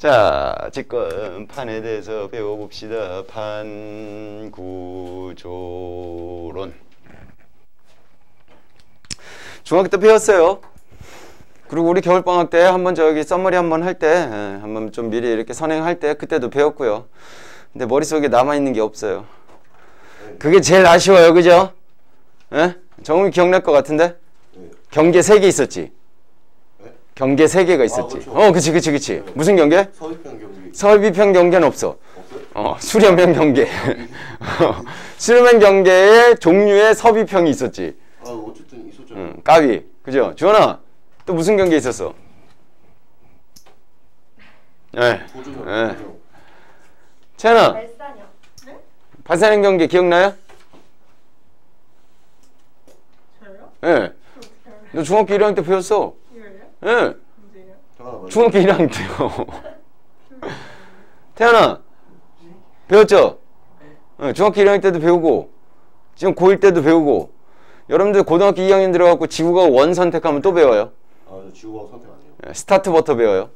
자, 지금 판에 대해서 배워봅시다. 판 구조론. 중학교 때 배웠어요. 그리고 우리 겨울방학 때 한번 저기 썸머리 한번 할 때, 한번 좀 미리 이렇게 선행할 때 그때도 배웠고요. 근데 머릿속에 남아있는 게 없어요. 그게 제일 아쉬워요. 그죠? 예? 정음이 기억날 것 같은데? 경계 3개 있었지? 경계 3개가 있었지. 그렇죠. 그치. 무슨 경계? 서비평 경계. 서비평 경계는 없어. 없어요? 수렴형 경계. 수렴형 경계의 종류의 서비평이 있었지. 어쨌든 있었잖아요. 까비. 그죠? 주원아, 또 무슨 경계 있었어? 도전형. 채연아, 발산형. 네? 발산형 경계 기억나요? 저요? 예. 너 중학교 1학년 때 배웠어. 이거요? 예. 언제요? 중학교 1학년 때요. 태연아, 배웠죠? 중학교 1학년 때도 배우고, 지금 고1 때도 배우고, 여러분들 고등학교 2학년 들어가고 지구과학 원 선택하면 또 배워요. 저 지구과학 선택 안 해요. 스타트부터 배워요.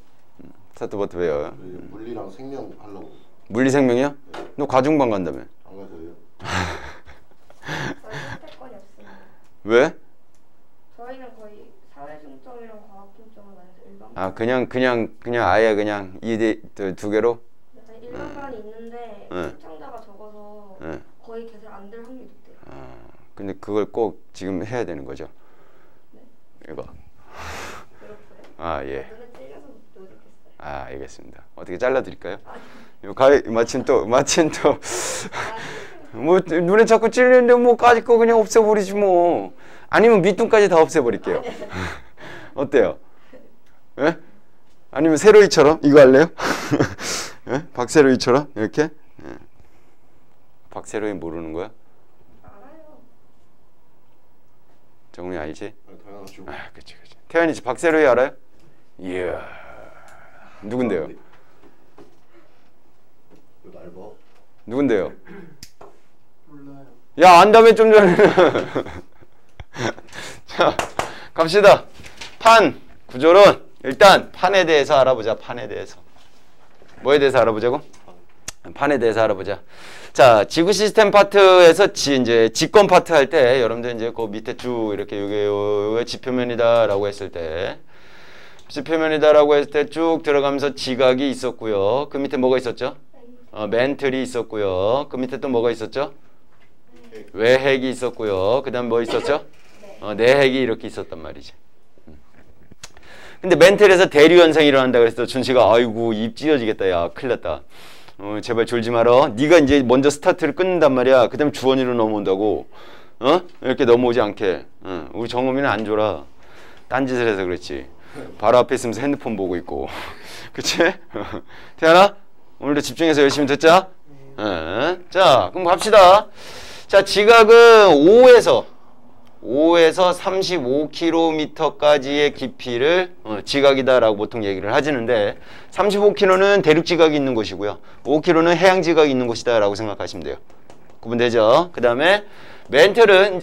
스타트부터 배워요. 물리랑 생명 하려고. 물리생명이요? 너 과중반 간다며. 안 가서요. 저희 선택권이 없습니다. 왜? 저희는 거의 사회 중점이랑 과학 중점은 아니죠. 일반. 그냥 아예 그냥 이 두 개로? 일반반이 있는데 시청자가 적어서 거의 개설 안 될 확률이 높대요. 근데 그걸 꼭 지금 해야 되는 거죠. 네? 이거. 그렇고요. 예. 눈에 찔려서 못 읽겠어요. 알겠습니다. 어떻게 잘라드릴까요? 마침 또 뭐 눈에 자꾸 찔리는데 뭐 까짓 거 그냥 없애버리지 뭐. 아니면 밑둥까지 다 없애버릴게요. 어때요? 예? 아니면 세로이처럼 이거 할래요? 예? 박세로이처럼 이렇게? 예. 박세로이 모르는 거야? 알아요. 정훈이 알지? 당연하죠. 그치. 태연이 박세로이 알아요? 이야. 누군데요? 날봐. 누군데요? 몰라요. 야, 안다며 좀 전에. 자, 갑시다. 판 구조론. 일단 판에 대해서 알아보자. 판에 대해서. 뭐에 대해서 알아보자고? 판에 대해서 알아보자. 자, 지구 시스템 파트에서 이제 직권 파트 할 때 여러분들 이제 그 밑에 쭉 이렇게 요게 지표면이다라고 했을 때 지표면이다라고 했을 때 쭉 들어가면서 지각이 있었고요. 그 밑에 뭐가 있었죠? 멘틀이 있었고요. 그 밑에 또 뭐가 있었죠? 외핵이 있었고요. 그 다음 뭐 있었죠? 내핵이 이렇게 있었단 말이지. 근데 멘틀에서 대류 현상이 일어난다 그래서 준씨가 아이고 입 찢어지겠다. 야 큰일 났다. 제발 졸지 마라. 네가 이제 먼저 스타트를 끊는단 말이야. 그 다음에 주원이로 넘어온다고. 이렇게 넘어오지 않게. 우리 정음이는 안 졸아. 딴짓을 해서 그렇지. 바로 앞에 있으면서 핸드폰 보고 있고. 그치? 태연아? 오늘도 집중해서 열심히 듣자. 자, 그럼 갑시다. 자, 지각은 5에서 35km까지의 깊이를 지각이다라고 보통 얘기를 하시는데 35km는 대륙 지각이 있는 곳이고요. 5km는 해양 지각이 있는 곳이다 라고 생각하시면 돼요. 구분되죠? 그 다음에 멘틀은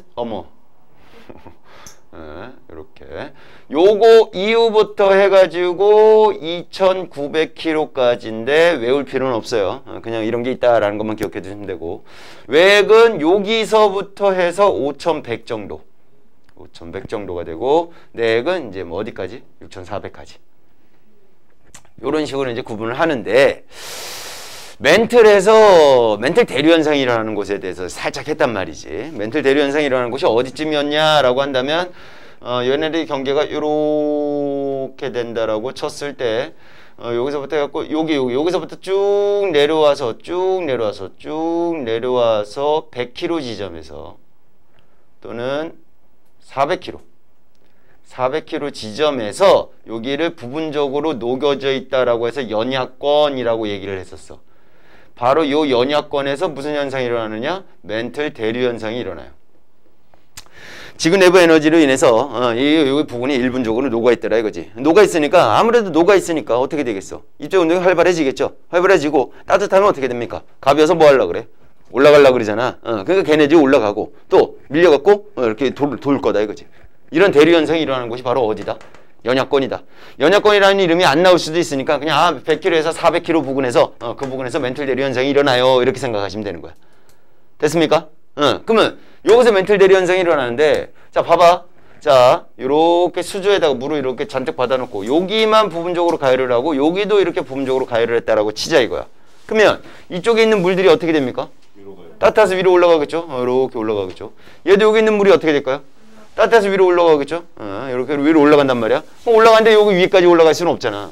이렇게 요거 이후부터 해가지고 2900km까지인데 외울 필요는 없어요. 그냥 이런 게 있다라는 것만 기억해 두시면 되고 외액은 여기서부터 해서 5100 정도 5100 정도가 되고 내액은 이제 뭐 어디까지? 6400까지 요런 식으로 이제 구분을 하는데 멘틀에서 멘틀 대류 현상이 일어나는 곳에 대해서 살짝 했단 말이지. 멘틀 대류 현상이 일어나는 곳이 어디쯤이었냐라고 한다면 얘네들의 경계가 이렇게 된다라고 쳤을 때 여기서부터 해갖고 여기서부터 쭉 내려와서 100km 지점에서 또는 400km 지점에서 여기를 부분적으로 녹여져 있다라고 해서 연약권이라고 얘기를 했었어. 바로 요 연약권에서 무슨 현상이 일어나느냐? 멘틀 대류 현상이 일어나요. 지구 내부 에너지로 인해서 이 부분이 일분적으로 녹아있더라 이거지. 녹아있으니까 아무래도 녹아있으니까 어떻게 되겠어? 입자 운동이 활발해지겠죠. 활발해지고 따뜻하면 어떻게 됩니까? 가벼워서 뭐 하려고 그래? 올라가려고 그러잖아. 그러니까 걔네들이 올라가고 또 밀려갖고 이렇게 돌 거다 이거지. 이런 대류 현상이 일어나는 곳이 바로 어디다? 연약권이다. 연약권이라는 이름이 안 나올 수도 있으니까 그냥 100km에서 400km 부근에서 그 부근에서 멘틀 대류 현상이 일어나요. 이렇게 생각하시면 되는 거야. 됐습니까? 그러면 여기서 멘틀 대류 현상이 일어나는데 자 봐봐. 자 요렇게 수조에다가 물을 이렇게 잔뜩 받아놓고 여기만 부분적으로 가열을 하고 여기도 이렇게 부분적으로 가열을 했다라고 치자 이거야. 그러면 이쪽에 있는 물들이 어떻게 됩니까? 따뜻해서 위로 올라가겠죠? 이렇게 올라가겠죠? 얘도 여기 있는 물이 어떻게 될까요? 따뜻해서 위로 올라가겠죠? 이렇게 위로 올라간단 말이야. 올라가는데 여기 위까지 올라갈 수는 없잖아.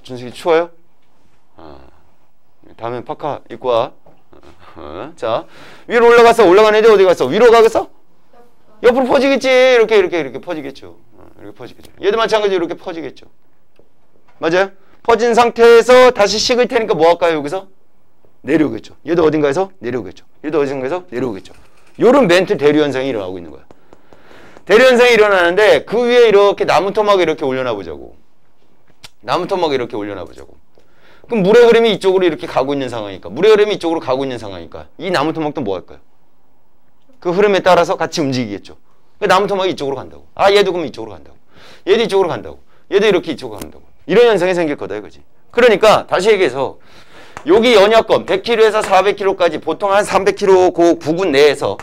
준식이 추워요? 다음에 파카 입고 와. 자, 위로 올라가는 애들 어디 갔어? 위로 가겠어? 옆으로 퍼지겠지. 이렇게 퍼지겠죠. 이렇게 퍼지겠죠. 얘도 마찬가지로 이렇게 퍼지겠죠. 맞아요? 퍼진 상태에서 다시 식을 테니까 뭐 할까요? 여기서? 내려오겠죠. 얘도 어딘가에서 내려오겠죠. 얘도 어딘가에서 내려오겠죠. 요런 멘틀 대류 현상이 일어나고 있는 거야. 대류 현상이 일어나는데 그 위에 이렇게 나무 토막을 이렇게 올려놔 보자고. 나무 토막을 이렇게 올려놔 보자고. 그럼 물의 흐름이 이쪽으로 이렇게 가고 있는 상황이니까. 물의 흐름이 이쪽으로 가고 있는 상황이니까. 이 나무 토막도 뭐 할까요? 그 흐름에 따라서 같이 움직이겠죠. 그 나무 토막이 이쪽으로 간다고. 얘도 그럼 이쪽으로 간다고. 얘도 이쪽으로 간다고. 얘도 이렇게 이쪽으로 간다고. 이런 현상이 생길 거다 이거지. 그러니까 다시 얘기해서 여기 연약권 100km에서 400km까지 보통 한 300km 그 부근 내에서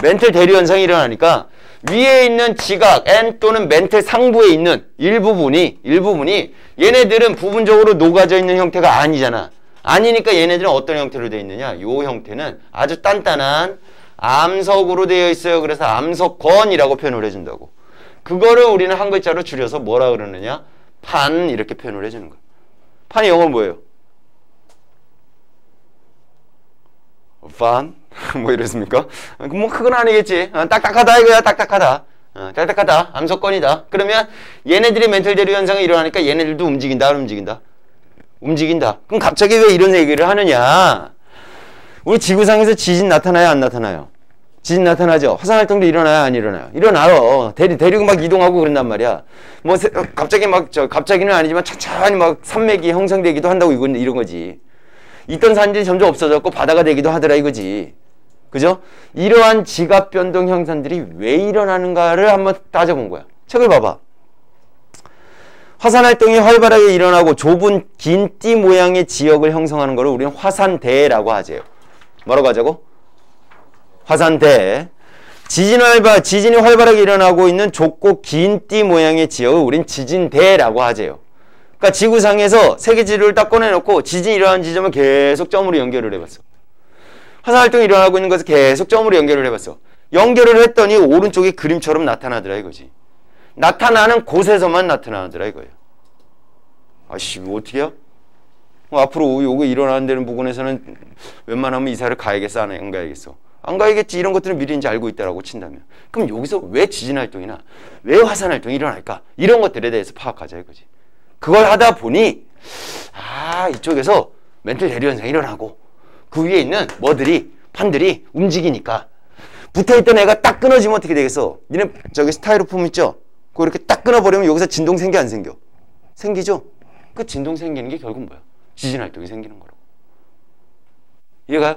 멘틀 대류 현상이 일어나니까 위에 있는 지각 N 또는 멘틀 상부에 있는 일부분이 얘네들은 부분적으로 녹아져 있는 형태가 아니잖아. 아니니까 얘네들은 어떤 형태로 되어 있느냐? 요 형태는 아주 단단한 암석으로 되어 있어요. 그래서 암석권이라고 표현을 해준다고. 그거를 우리는 한 글자로 줄여서 뭐라 그러느냐? 판 이렇게 표현을 해주는 거야. 판이 영어로 뭐예요? 판? 뭐 이랬습니까? 뭐 그건 아니겠지. 딱딱하다 이거야. 딱딱하다. 딱딱하다. 암석권이다. 그러면 얘네들이 멘틀 대류 현상이 일어나니까 얘네들도 움직인다. 안 움직인다? 움직인다. 그럼 갑자기 왜 이런 얘기를 하느냐? 우리 지구상에서 지진 나타나요? 안 나타나요? 지진 나타나죠? 화산활동도 일어나요? 안 일어나요? 일어나요. 대륙이 막 이동하고 그런단 말이야. 뭐 갑자기 갑자기는 아니지만 천천히 막 산맥이 형성되기도 한다고 이런 거지. 있던 산들이 점점 없어졌고 바다가 되기도 하더라 이거지. 그죠? 이러한 지각 변동 현상들이 왜 일어나는가를 한번 따져본 거야. 책을 봐봐. 화산활동이 활발하게 일어나고 좁은 긴 띠 모양의 지역을 형성하는 것을 우리는 화산대라고 하죠. 뭐라고 하자고? 화산대. 지진이 활발하게 일어나고 있는 좁고 긴 띠 모양의 지역을 우린 지진대라고 하죠. 그러니까 지구상에서 세계 지도를 딱 꺼내놓고 지진이 일어나는 지점을 계속 점으로 연결을 해봤어. 화산활동이 일어나고 있는 것을 계속 점으로 연결을 해봤어. 연결을 했더니 오른쪽이 그림처럼 나타나더라 이거지. 나타나는 곳에서만 나타나더라 이거예요. 아씨 이거 어떻게 해요? 앞으로 요거 일어나는 데는 부근에서는 웬만하면 이사를 가야겠어? 안 가야겠어? 안 가야겠지. 이런 것들은 미리 이제 알고 있다라고 친다면. 그럼 여기서 왜 지진활동이나 왜 화산활동이 일어날까? 이런 것들에 대해서 파악하자 이거지. 그걸 하다 보니 이쪽에서 멘틀 대류 현상이 일어나고 그 위에 있는 판들이 움직이니까 붙어있던 애가 딱 끊어지면 어떻게 되겠어? 니네 저기 스타이로폼 있죠? 그거 이렇게 딱 끊어버리면 여기서 진동 생겨 안 생겨? 생기죠? 그 진동 생기는 게 결국 뭐야? 지진활동이 생기는 거라고. 이해가요?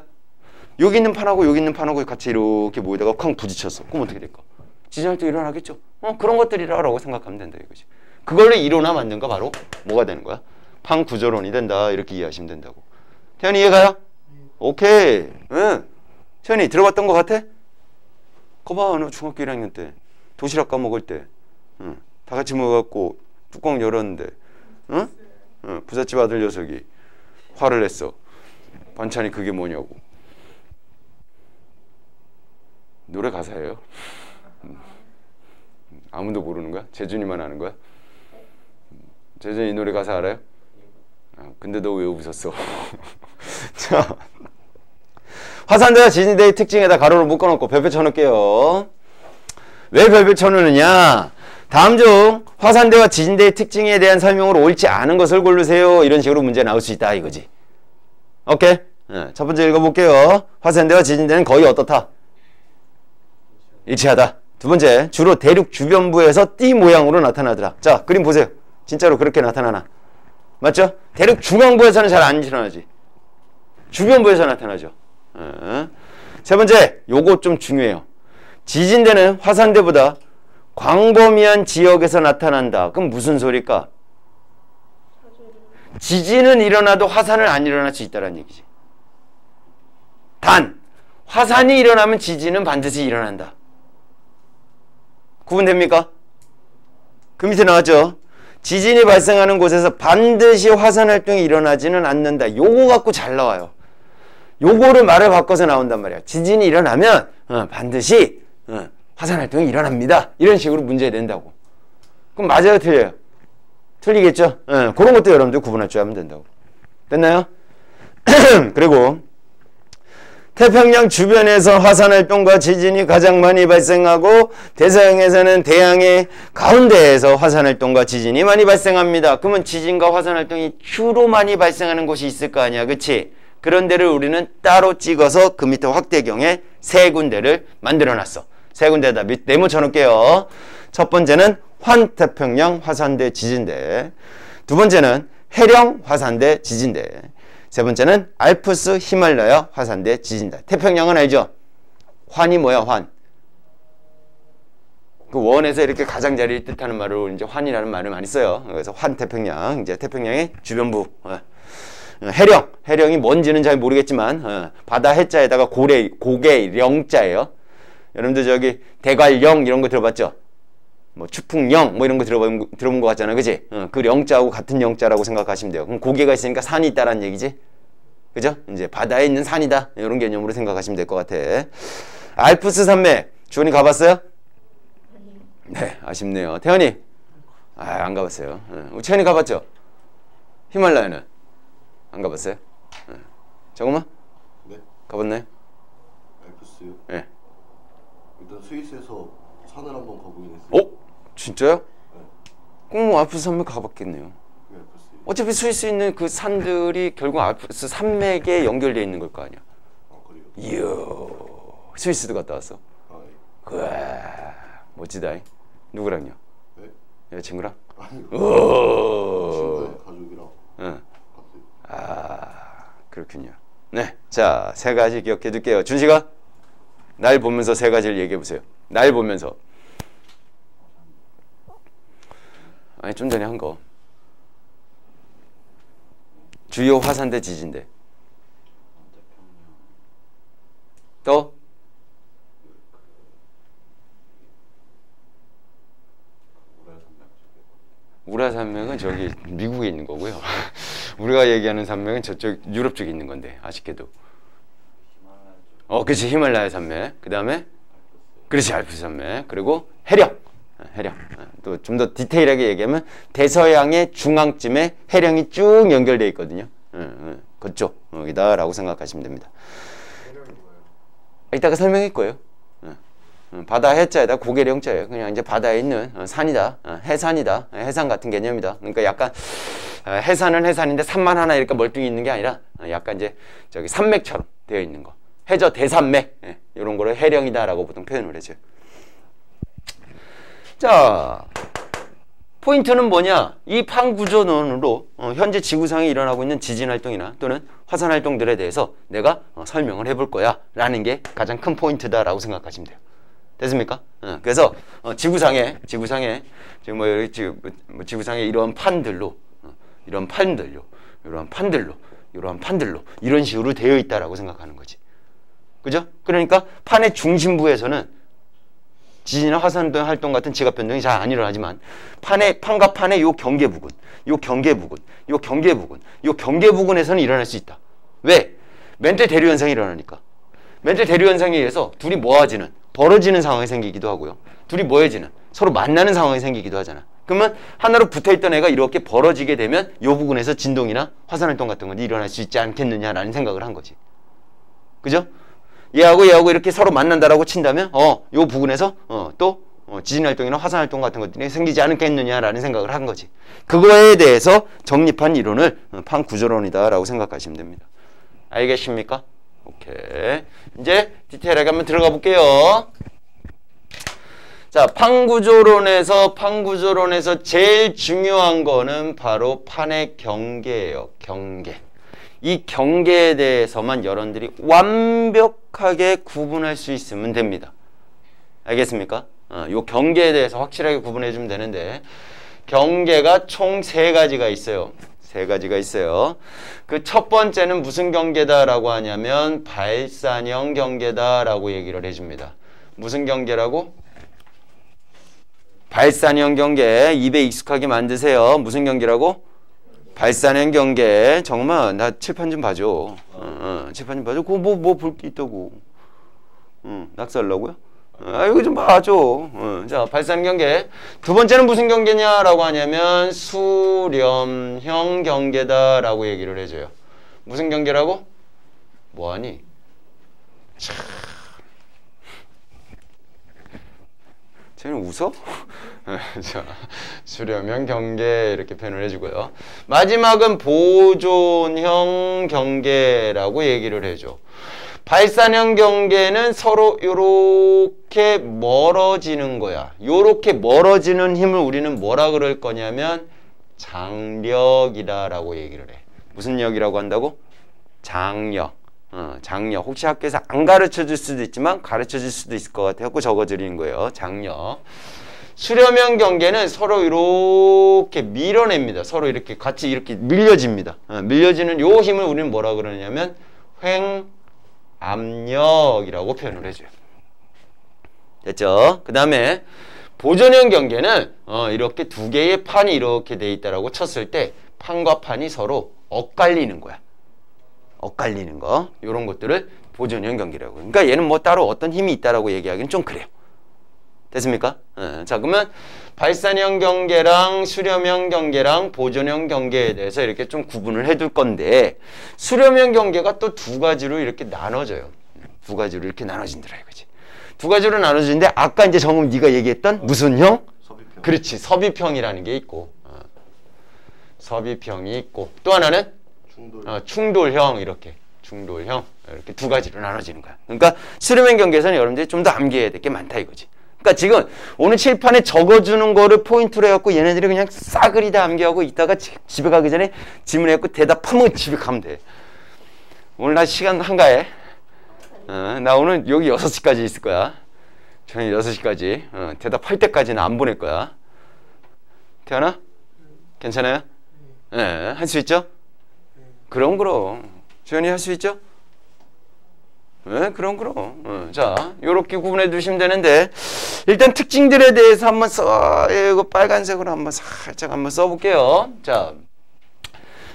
여기 있는 판하고 여기 있는 판하고 같이 이렇게 모이다가 쾅 부딪혔어. 그럼 어떻게 될까? 지진활동이 일어나겠죠? 그런 것들이라고 생각하면 된다 이거지. 그걸로 이론화 만든 거 바로 뭐가 되는 거야? 판 구조론이 된다. 이렇게 이해하시면 된다고. 태연이 이해가요? 오케이. 응. 태연이 들어봤던 거 같아? 거봐, 너 중학교 1학년 때 도시락 까먹을 때 다 같이 모여갖고 뚜껑 열었는데 부잣집 아들 녀석이 화를 냈어. 반찬이 그게 뭐냐고. 노래 가사예요? 아무도 모르는 거야? 재준이만 아는 거야? 재준이 노래 가사 알아요? 근데 너 왜 웃었어? 자, 화산대와 지진대의 특징에다 가로를 묶어놓고 별표 쳐놓을게요. 왜 별표 쳐놓느냐? 다음 중 화산대와 지진대의 특징에 대한 설명으로 옳지 않은 것을 고르세요. 이런 식으로 문제 나올 수 있다 이거지. 오케이? 첫 번째 읽어볼게요. 화산대와 지진대는 거의 어떻다? 일치하다. 두 번째, 주로 대륙 주변부에서 띠 모양으로 나타나더라. 자, 그림 보세요. 진짜로 그렇게 나타나나? 맞죠? 대륙 중앙부에서는 잘 안 일어나지. 주변부에서 나타나죠. 세 번째, 요거 좀 중요해요. 지진대는 화산대보다 광범위한 지역에서 나타난다. 그럼 무슨 소리일까? 지진은 일어나도 화산은 안 일어날 수 있다는 얘기지. 단 화산이 일어나면 지진은 반드시 일어난다. 구분됩니까? 그 밑에 나왔죠? 지진이 발생하는 곳에서 반드시 화산 활동이 일어나지는 않는다. 요거 갖고 잘 나와요. 요거를 말을 바꿔서 나온단 말이야. 지진이 일어나면 반드시 화산 활동이 일어납니다. 이런 식으로 문제 낸다고. 그럼 맞아요, 틀려요? 틀리겠죠? 그런 것도 여러분들 구분할 줄 알면 된다고. 됐나요? 그리고 태평양 주변에서 화산 활동과 지진이 가장 많이 발생하고 대서양에서는 대양의 가운데에서 화산 활동과 지진이 많이 발생합니다. 그러면 지진과 화산 활동이 주로 많이 발생하는 곳이 있을 거 아니야, 그치? 그런 데를 우리는 따로 찍어서 그 밑에 확대경에 세 군데를 만들어놨어. 세 군데다 네모 쳐놓을게요. 첫 번째는 환태평양 화산대 지진대, 두 번째는 해령 화산대 지진대, 세 번째는 알프스 히말라야 화산대 지진대. 태평양은 알죠? 환이 뭐야, 환? 그 원에서 이렇게 가장자리를 뜻하는 말로 이제 환이라는 말을 많이 써요. 그래서 환태평양, 이제 태평양의 주변부. 해령이 뭔지는 잘 모르겠지만 바다 해자에다가 고개 령자예요. 여러분들 저기 대관령 이런 거 들어봤죠? 뭐 추풍령 뭐 이런 거 들어본 것 같잖아요, 그지? 그 령자하고 같은 영자라고 생각하시면 돼요. 그럼 고개가 있으니까 산이 있다라는 얘기지, 그죠? 이제 바다에 있는 산이다, 이런 개념으로 생각하시면 될 것 같아. 알프스 산맥 주원이 가봤어요? 네, 아쉽네요. 태연이 안 가봤어요. 채연이 가봤죠? 히말라야는 안 가봤어요? 잠깐만. 네. 가봤나요? 알프스요? 네. 일단 스위스에서 산을 한번 가보긴 했어요. 오? 진짜요? 네. 그럼 알프스 산맥 가봤겠네요. 왜 알프스요? 어차피 스위스에 있는 그 산들이 결국 알프스 산맥에 연결되어 있는 걸 거 아니야. 그래요? 이야, 스위스도 갔다 왔어. 예. 그래, 멋지다. 누구랑요? 네? 여자친구랑? 아니요. 오. 친구의 가족이랑 응. 갔어요. 그렇군요. 네, 자, 세 가지 기억해 둘게요. 준식아, 날 보면서 세 가지를 얘기해 보세요. 날 보면서. 아니, 좀 전에 한 거. 주요 화산대 지진대. 또? 우라 산맥은 저기 미국에 있는 거고요. 우리가 얘기하는 산맥은 저쪽 유럽 쪽에 있는 건데, 아쉽게도. 그렇지, 히말라야 산맥. 그 다음에 그렇지, 알프스 산맥. 그리고 해령. 또 좀 더 디테일하게 얘기하면 대서양의 중앙쯤에 해령이 쭉 연결되어 있거든요. 그쪽 여기다라고 생각하시면 됩니다. 이따가 설명할 거예요. 바다 해자에다 고개령자예요. 그냥 이제 바다에 있는 산이다, 해산이다, 해산 같은 개념이다. 그러니까 약간 해산은 해산인데 산만 하나 이렇게 멀뚱히 있는 게 아니라 약간 이제 저기 산맥처럼 되어 있는 거. 해저 대산맥, 이런 거를 해령이다라고 보통 표현을 해줘요. 자, 포인트는 뭐냐? 이 판구조론으로 현재 지구상에 일어나고 있는 지진 활동이나 또는 화산 활동들에 대해서 내가 설명을 해볼 거야 라는 게 가장 큰 포인트다라고 생각하시면 돼요. 됐습니까? 그래서 지구상에 지금 지구상에 이러한 판들로 이러한 판들로 이런 식으로 되어 있다라고 생각하는 거지. 그죠? 그러니까 판의 중심부에서는 지진이나 화산 활동 같은 지각 변동이 잘 안 일어나지만 판과 판의 요 경계 부근에서는 일어날 수 있다. 왜? 멘트 대류 현상이 일어나니까. 멘트 대류 현상에 의해서 둘이 모아지는, 벌어지는 상황이 생기기도 하고요. 둘이 모여지는, 서로 만나는 상황이 생기기도 하잖아. 그러면 하나로 붙어있던 애가 이렇게 벌어지게 되면 요 부분에서 진동이나 화산 활동 같은 것이 일어날 수 있지 않겠느냐라는 생각을 한 거지. 그죠? 얘하고 이렇게 서로 만난다라고 친다면 요 부분에서 또 지진 활동이나 화산 활동 같은 것들이 생기지 않겠느냐라는 생각을 한 거지. 그거에 대해서 정립한 이론을 판 구조론이다라고 생각하시면 됩니다. 알겠습니까? 오케이. 이제 디테일하게 한번 들어가 볼게요. 자, 판구조론에서 제일 중요한 거는 바로 판의 경계예요. 경계. 이 경계에 대해서만 여러분들이 완벽하게 구분할 수 있으면 됩니다. 알겠습니까? 요 경계에 대해서 확실하게 구분해 주면 되는데 경계가 총 3가지가 있어요. 3가지가 있어요. 그 첫 번째는 무슨 경계다라고 하냐면 발산형 경계다라고 얘기를 해줍니다. 무슨 경계라고? 발산형 경계. 입에 익숙하게 만드세요. 무슨 경계라고? 발산형 경계. 정말 나 칠판 좀 봐줘. 칠판 좀 봐줘. 그거 뭐 볼 게 있다고. 낙서하려고요? 이거 좀 봐줘. 자, 발산 경계. 두 번째는 무슨 경계냐라고 하냐면 수렴형 경계다라고 얘기를 해줘요. 무슨 경계라고? 뭐하니? 참. 쟤는 웃어? 자, 수렴형 경계 이렇게 표현을 해주고요. 마지막은 보존형 경계라고 얘기를 해줘. 발산형 경계는 서로 요렇게 멀어지는 거야. 요렇게 멀어지는 힘을 우리는 뭐라 그럴 거냐면 장력이다라고 얘기를 해. 무슨 역이라고 한다고? 장력. 장력. 혹시 학교에서 안 가르쳐 줄 수도 있지만 가르쳐 줄 수도 있을 것 같아요. 적어드리는 거예요. 장력. 수렴형 경계는 서로 이렇게 밀어냅니다. 서로 이렇게 같이 이렇게 밀려집니다. 밀려지는 요 힘을 우리는 뭐라 그러냐면 횡압력이라고 표현을 해줘요. 됐죠? 그 다음에 보존형 경계는 이렇게 두 개의 판이 이렇게 돼 있다라고 쳤을 때 판과 판이 서로 엇갈리는 거야. 엇갈리는 거. 이런 것들을 보존형 경계라고. 그러니까 얘는 뭐 따로 어떤 힘이 있다라고 얘기하기는 좀 그래요. 됐습니까? 자, 그러면 발산형 경계랑 수렴형 경계랑 보존형 경계에 대해서 이렇게 좀 구분을 해둘 건데 수렴형 경계가 또 2가지로 이렇게 나눠져요. 2가지로 이렇게 나눠진더라 이거지. 2가지로 나눠지는데 아까 이제 정음 네가 얘기했던 무슨 형? 섭입형. 그렇지. 섭입형이라는 게 있고 섭입형이 있고 또 하나는 충돌형 이렇게 충돌형 이렇게 2가지로 나눠지는 거야. 그러니까 수렴형 경계에서는 여러분들이 좀 더 암기해야 될 게 많다 이거지. 그러니까 지금 오늘 칠판에 적어주는 거를 포인트로 해갖고 얘네들이 그냥 싸그리 다 암기하고 있다가 집에 가기 전에 질문해갖고 대답하면 집에 가면 돼. 오늘 나 시간 한가해? 나 오늘 여기 6시까지 있을 거야. 저녁 6시까지. 대답할 때까지는 안 보낼 거야. 태연아? 괜찮아요? 네. 할 수 있죠? 그럼. 주연이 할 수 있죠? 네, 그럼. 자, 요렇게 구분해 두시면 되는데, 일단 특징들에 대해서 한번 이거 빨간색으로 한번 살짝 한번 써볼게요. 자,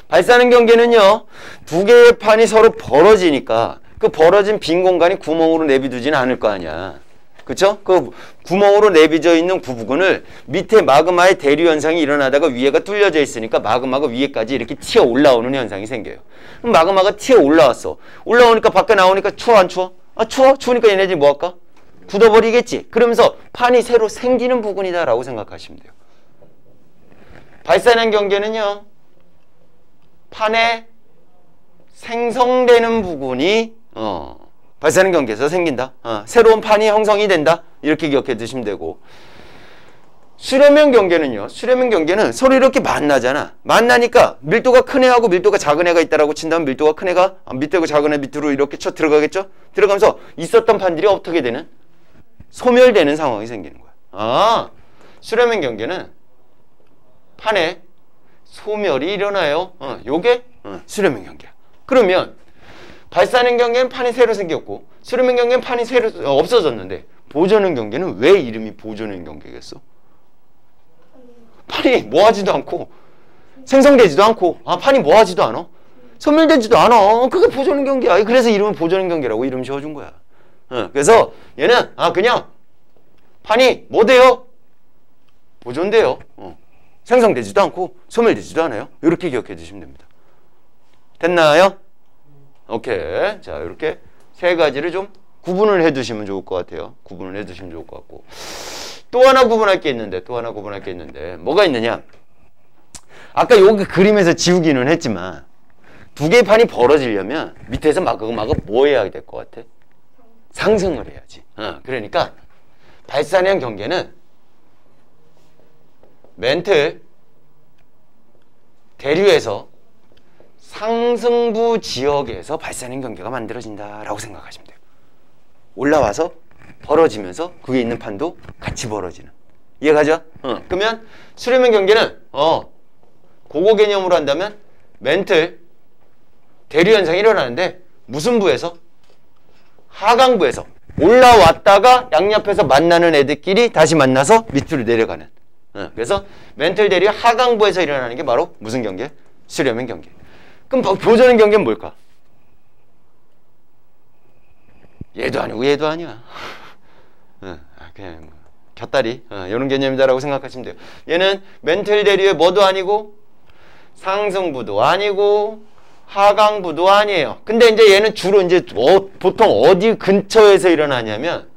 발산형 경계는요, 2개의 판이 서로 벌어지니까, 그 벌어진 빈 공간이 구멍으로 내비두지는 않을 거 아니야. 그쵸? 그 구멍으로 내비져 있는 부분을 밑에 마그마의 대류 현상이 일어나다가 위에가 뚫려져 있으니까 마그마가 위에까지 이렇게 튀어 올라오는 현상이 생겨요. 그럼 마그마가 튀어 올라왔어. 올라오니까 밖에 나오니까 추워 안 추워? 추워? 추우니까 얘네들이 뭐 할까? 굳어버리겠지. 그러면서 판이 새로 생기는 부분이다라고 생각하시면 돼요. 발산형 경계는요. 판에 생성되는 부분이 발산형 경계에서 생긴다. 새로운 판이 형성이 된다. 이렇게 기억해 두시면 되고. 수렴형 경계는요. 수렴형 경계는 서로 이렇게 만나잖아. 만나니까 밀도가 큰 애하고 밀도가 작은 애가 있다라고 친다면 밀도가 큰 애가 밑에고 작은 애 밑으로 이렇게 쳐 들어가겠죠? 들어가면서 있었던 판들이 어떻게 되는? 소멸되는 상황이 생기는 거야. 수렴형 경계는 판에 소멸이 일어나요. 요게 수렴형 경계야. 그러면 발산형 경계는 판이 새로 생겼고 수렴형 경계는 판이 새로 없어졌는데 보존형 경계는 왜 이름이 보존형 경계겠어? 판이 뭐하지도 않고 생성되지도 않고 판이 뭐하지도 않아. 소멸되지도 않아. 그게 보존형 경계야. 그래서 이름은 보존형 경계라고 이름 지어준 거야. 그래서 얘는 그냥 판이 뭐 돼요? 보존돼요. 생성되지도 않고 소멸되지도 않아요. 이렇게 기억해 주시면 됩니다. 됐나요? 오케이. 자, 이렇게 3가지를 좀 구분을 해 두시면 좋을 것 같아요. 구분을 해 두시면 좋을 것 같고. 또 하나 구분할 게 있는데, 뭐가 있느냐? 아까 여기 그림에서 지우기는 했지만, 2개의 판이 벌어지려면 밑에서 마그마가 뭐 해야 될 것 같아? 상승을 해야지. 그러니까, 발산형 경계는 멘틀, 대류에서 상승부 지역에서 발산형 경계가 만들어진다라고 생각하시면 돼요. 올라와서 벌어지면서 그게 있는 판도 같이 벌어지는. 이해가죠? 그러면 수렴의 경계는 그거 개념으로 한다면 멘틀 대류 현상이 일어나는데 무슨 부에서? 하강부에서 올라왔다가 양옆에서 만나는 애들끼리 다시 만나서 밑으로 내려가는. 그래서 멘틀 대류 하강부에서 일어나는 게 바로 무슨 경계? 수렴의 경계. 그럼 보존의 경계는 뭘까? 얘도 아니고 얘도 아니야. 그냥 뭐 곁다리 이런 개념이다라고 생각하시면 돼요. 얘는 멘틀 대류의 뭐도 아니고 상승부도 아니고 하강부도 아니에요. 근데 이제 얘는 주로 이제 보통 어디 근처에서 일어나냐면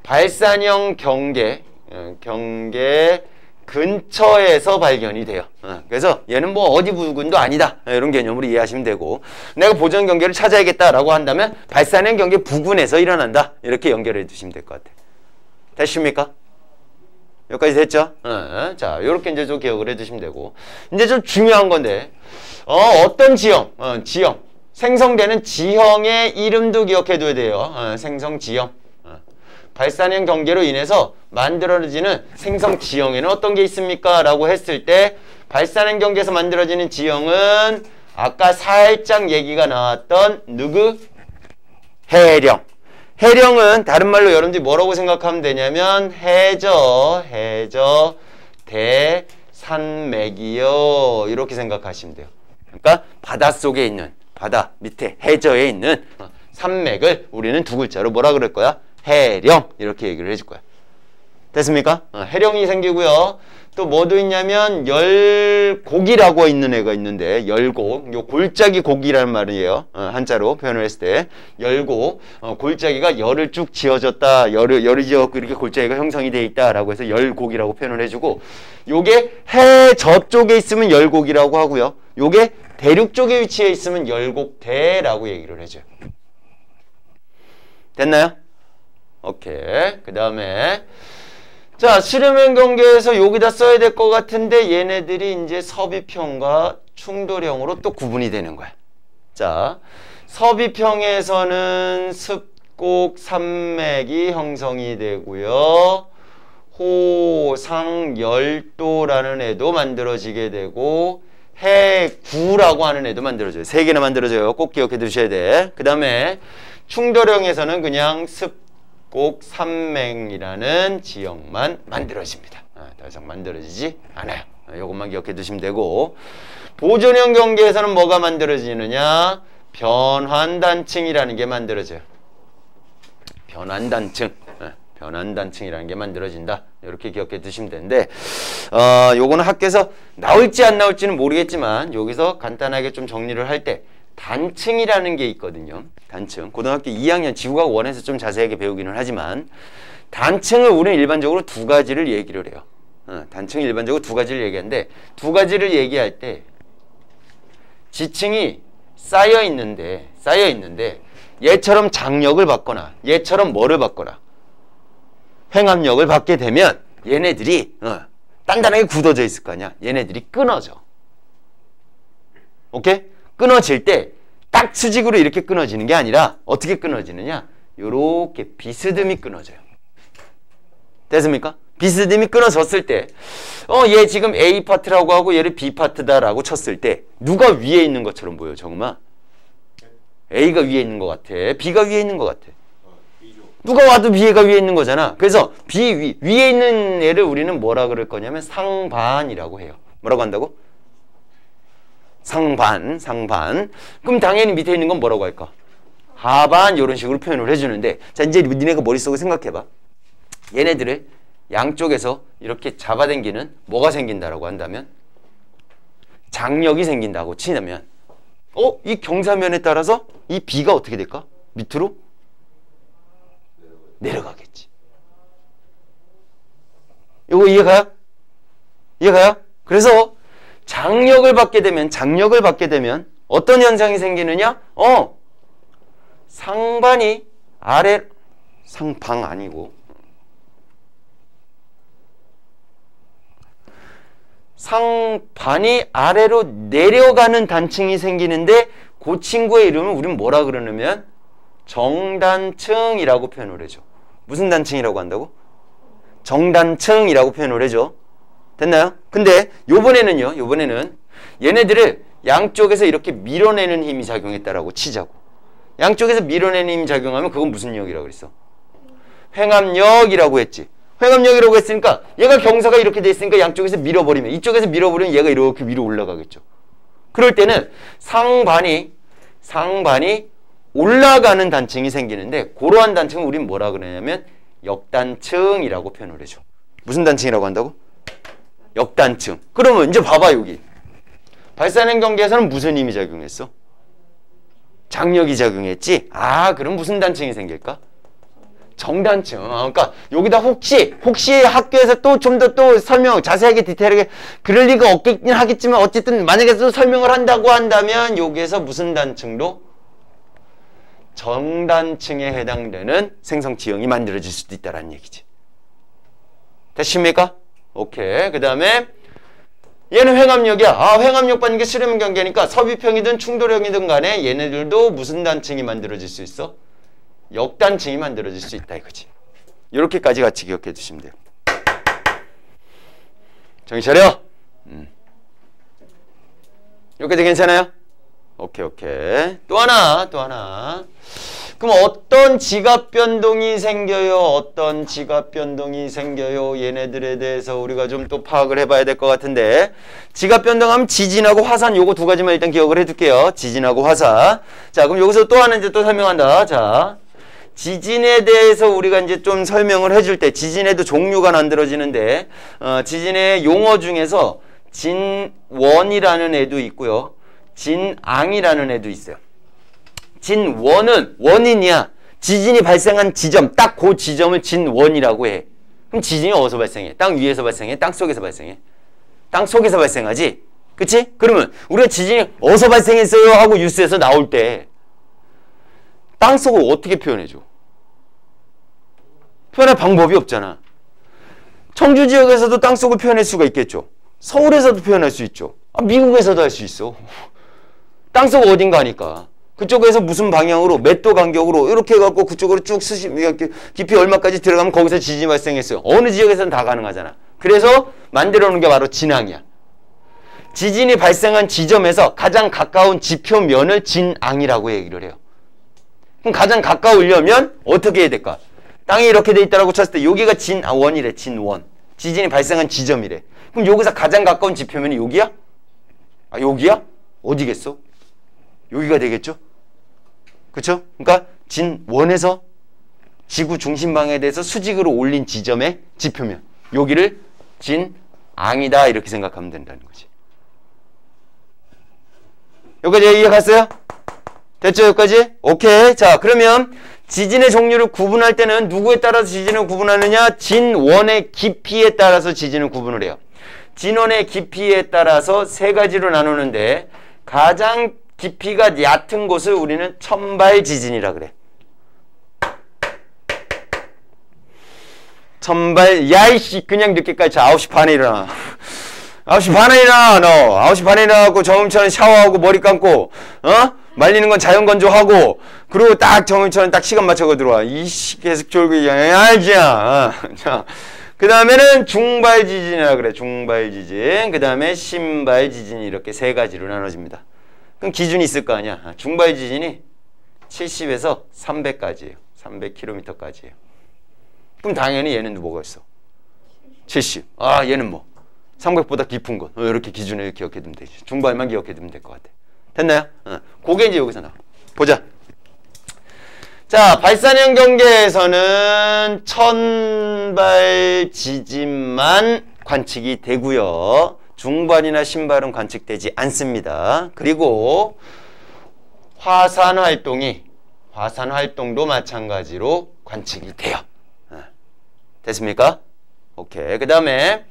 발산형 경계 근처에서 발견이 돼요. 그래서 얘는 뭐 어디 부근도 아니다. 이런 개념으로 이해하시면 되고, 내가 보존 경계를 찾아야겠다라고 한다면 발산형 경계 부근에서 일어난다. 이렇게 연결해 두시면 될 것 같아요. 됐습니까? 여기까지 됐죠? 자, 요렇게 이제 좀 기억을 해 두시면 되고, 이제 좀 중요한 건데, 어떤 지형, 생성되는 지형의 이름도 기억해 둬야 돼요. 생성 지형. 발산형 경계로 인해서 만들어지는 생성 지형에는 어떤 게 있습니까? 라고 했을 때 발산형 경계에서 만들어지는 지형은 아까 살짝 얘기가 나왔던 누구? 해령. 해령은 다른 말로 여러분들이 뭐라고 생각하면 되냐면 해저 대산맥이요. 이렇게 생각하시면 돼요. 그러니까 바닷속에 있는, 바다 밑에 해저에 있는 산맥을 우리는 두 글자로 뭐라 그럴 거야? 해령. 이렇게 얘기를 해줄 거야. 됐습니까? 해령이 생기고요. 또 뭐도 있냐면 열곡이라고 있는 애가 있는데, 열곡. 요 골짜기 곡이라는 말이에요. 한자로 표현을 했을 때 열곡. 골짜기가 열을 쭉 지어졌다. 열이 지었고 이렇게 골짜기가 형성이 돼 있다라고 해서 열곡이라고 표현을 해주고, 요게 해 저쪽에 있으면 열곡이라고 하고요. 요게 대륙 쪽에 위치해 있으면 열곡대라고 얘기를 해줘요. 됐나요? 오케이. 그 다음에 자, 수렴형 경계에서 여기다 써야 될 것 같은데 얘네들이 이제 서비평과 충돌형으로 또 구분이 되는 거야. 자, 서비평에서는 습곡 산맥이 형성이 되고요. 호상열도라는 애도 만들어지게 되고 해구라고 하는 애도 만들어져요. 세 개나 만들어져요. 꼭 기억해 두셔야 돼. 그 다음에 충돌형에서는 그냥 습곡 산맥이라는 지형만 만들어집니다. 더 이상 만들어지지 않아요. 이것만 기억해 두시면 되고, 보존형 경계에서는 뭐가 만들어지느냐? 변환단층이라는 게 만들어져요. 변환단층이라는 게 만들어진다. 이렇게 기억해 두시면 되는데, 요거는 학교에서 나올지 안 나올지는 모르겠지만 여기서 간단하게 좀 정리를 할 때 단층이라는 게 있거든요. 단층. 고등학교 2학년 지구과학 1에서 좀 자세하게 배우기는 하지만 단층을 우리는 일반적으로 두 가지를 얘기를 해요. 단층을 일반적으로 두 가지를 얘기하는데, 두 가지를 얘기할 때 지층이 쌓여 있는데 얘처럼 장력을 받거나 얘처럼 뭐를 받거나 횡압력을 받게 되면 얘네들이 단단하게 굳어져 있을 거 아니야. 얘네들이 끊어져. 오케이? 끊어질 때 딱 수직으로 이렇게 끊어지는 게 아니라 어떻게 끊어지느냐? 요렇게 비스듬히 끊어져요. 됐습니까? 비스듬히 끊어졌을 때 얘 지금 A 파트라고 하고 얘를 B 파트다라고 쳤을 때 누가 위에 있는 것처럼 보여, 정음아? A가 위에 있는 것 같아. B가 위에 있는 것 같아. 누가 와도 B가 위에 있는 거잖아. 그래서 B 위에 있는 애를 우리는 뭐라 그럴 거냐면 상반이라고 해요. 뭐라고 한다고? 상반. 그럼 당연히 밑에 있는 건 뭐라고 할까? 하반. 이런 식으로 표현을 해주는데, 자, 이제 니네가 머릿속에 생각해봐. 얘네들을 양쪽에서 이렇게 잡아당기는 뭐가 생긴다라고 한다면 장력이 생긴다고 치면 이 경사면에 따라서 이 B가 어떻게 될까? 밑으로 내려가겠지. 이거 이해가요? 그래서 장력을 받게 되면 어떤 현상이 생기느냐? 상반이 아래, 상방 아니고 상반이 아래로 내려가는 단층이 생기는데, 그 친구의 이름을 우리는 뭐라 그러냐면 정단층이라고 표현을 해줘. 무슨 단층이라고 한다고? 정단층이라고 표현을 해줘. 됐나요? 근데 요번에는 얘네들을 양쪽에서 이렇게 밀어내는 힘이 작용했다라고 치자고. 양쪽에서 밀어내는 힘이 작용하면 그건 무슨 역이라고 그랬어? 횡압력이라고 했지. 횡압력이라고 했으니까 얘가 경사가 이렇게 돼 있으니까 양쪽에서 밀어버리면, 이쪽에서 밀어버리면 얘가 이렇게 위로 올라가겠죠. 그럴 때는 상반이 올라가는 단층이 생기는데, 그러한 단층은 우린 뭐라 그러냐면 역단층이라고 표현을 해줘. 무슨 단층이라고 한다고? 역단층. 그러면 이제 봐봐. 여기 발산행 경계에서는 무슨 힘이 작용했어? 장력이 작용했지. 아, 그럼 무슨 단층이 생길까? 정단층. 그러니까 여기다 혹시 학교에서 또 좀 더 또 설명 자세하게 디테일하게 그럴 리가 없긴 하겠지만, 어쨌든 만약에 또 설명을 한다고 한다면 여기에서 무슨 단층도 정단층에 해당되는 생성 지형이 만들어질 수도 있다라는 얘기지. 됐습니까? 오케이. 그 다음에 얘는 횡압력이야. 아, 횡압력 받는 게 수렴 경계니까 섭입형이든 충돌형이든 간에 얘네들도 무슨 단층이 만들어질 수 있어? 역단층이 만들어질 수 있다 이거지. 이렇게까지 같이 기억해 두시면 돼요. 정신 차려. 여기까지 괜찮아요? 오케이. 또 하나. 그럼 어떤 지각 변동이 생겨요? 얘네들에 대해서 우리가 좀 또 파악을 해봐야 될 것 같은데, 지각 변동하면 지진하고 화산, 요거 두 가지만 일단 기억을 해둘게요. 지진하고 화산. 자, 그럼 여기서 또 하나 이제 또 설명한다. 자, 지진에 대해서 우리가 이제 좀 설명을 해줄 때, 지진에도 종류가 만들어지는데, 지진의 용어 중에서 진원이라는 애도 있고요, 진앙이라는 애도 있어요. 진원은 원인이야. 지진이 발생한 지점, 딱 그 지점을 진원이라고 해. 그럼 지진이 어디서 발생해? 땅 위에서 발생해? 땅 속에서 발생해? 땅 속에서 발생하지? 그치? 그러면 우리가 지진이 어디서 발생했어요? 하고 뉴스에서 나올 때 땅 속을 어떻게 표현해줘? 표현할 방법이 없잖아. 청주 지역에서도 땅 속을 표현할 수가 있겠죠. 서울에서도 표현할 수 있죠. 미국에서도 할 수 있어. 땅 속 어딘가 하니까. 그쪽에서 무슨 방향으로 몇 도 간격으로 이렇게 해갖고 그쪽으로 쭉 이렇게 깊이 얼마까지 들어가면 거기서 지진이 발생했어요. 어느 지역에서는 다 가능하잖아. 그래서 만들어 놓은 게 바로 진앙이야. 지진이 발생한 지점에서 가장 가까운 지표면을 진앙이라고 얘기를 해요. 그럼 가장 가까우려면 어떻게 해야 될까? 땅이 이렇게 돼 있다라고 쳤을 때 여기가 진원이래. 진원. 지진이 발생한 지점이래. 그럼 여기서 가장 가까운 지표면이 여기야? 아, 여기야? 어디겠어? 여기가 되겠죠? 그쵸? 그러니까 진원에서 지구 중심방에 대해서 수직으로 올린 지점의 지표면, 여기를 진앙이다 이렇게 생각하면 된다는 거지. 여기까지 이해 갔어요? 됐죠? 여기까지? 오케이. 자, 그러면 지진의 종류를 구분할 때는 누구에 따라서 지진을 구분하느냐? 진원의 깊이에 따라서 지진을 구분을 해요. 진원의 깊이에 따라서 세 가지로 나누는데, 가장 깊이가 얕은 곳을 우리는 천발 지진이라 그래. 천발, 야이씨, 그냥 늦게까지 자. 9시 반에 일어나. 9시 반에 일어나, 너. 9시 반에 일어나고 정음처럼 샤워하고 머리 감고, 말리는 건 자연 건조하고, 그리고 딱 정음처럼 딱 시간 맞춰서 들어와. 이씨, 계속 졸고, 알지? 자. 그 다음에는 중발 지진이라 그래. 중발 지진. 그 다음에 심발 지진이 이렇게 세 가지로 나눠집니다. 그럼 기준이 있을 거 아니야. 중발 지진이 70에서 300까지예요. 300km까지예요. 그럼 당연히 얘는 뭐가 있어? 70. 아, 얘는 뭐? 300보다 깊은 곳. 이렇게 기준을 기억해 두면 되지. 중발만 기억해 두면 될 것 같아. 됐나요? 그게 이제 여기서 나와. 보자. 자, 발산형 경계에서는 천발 지진만 관측이 되고요. 중발이나 심발은 관측되지 않습니다. 그리고 화산 활동도 마찬가지로 관측이 돼요. 됐습니까? 오케이. 그 다음에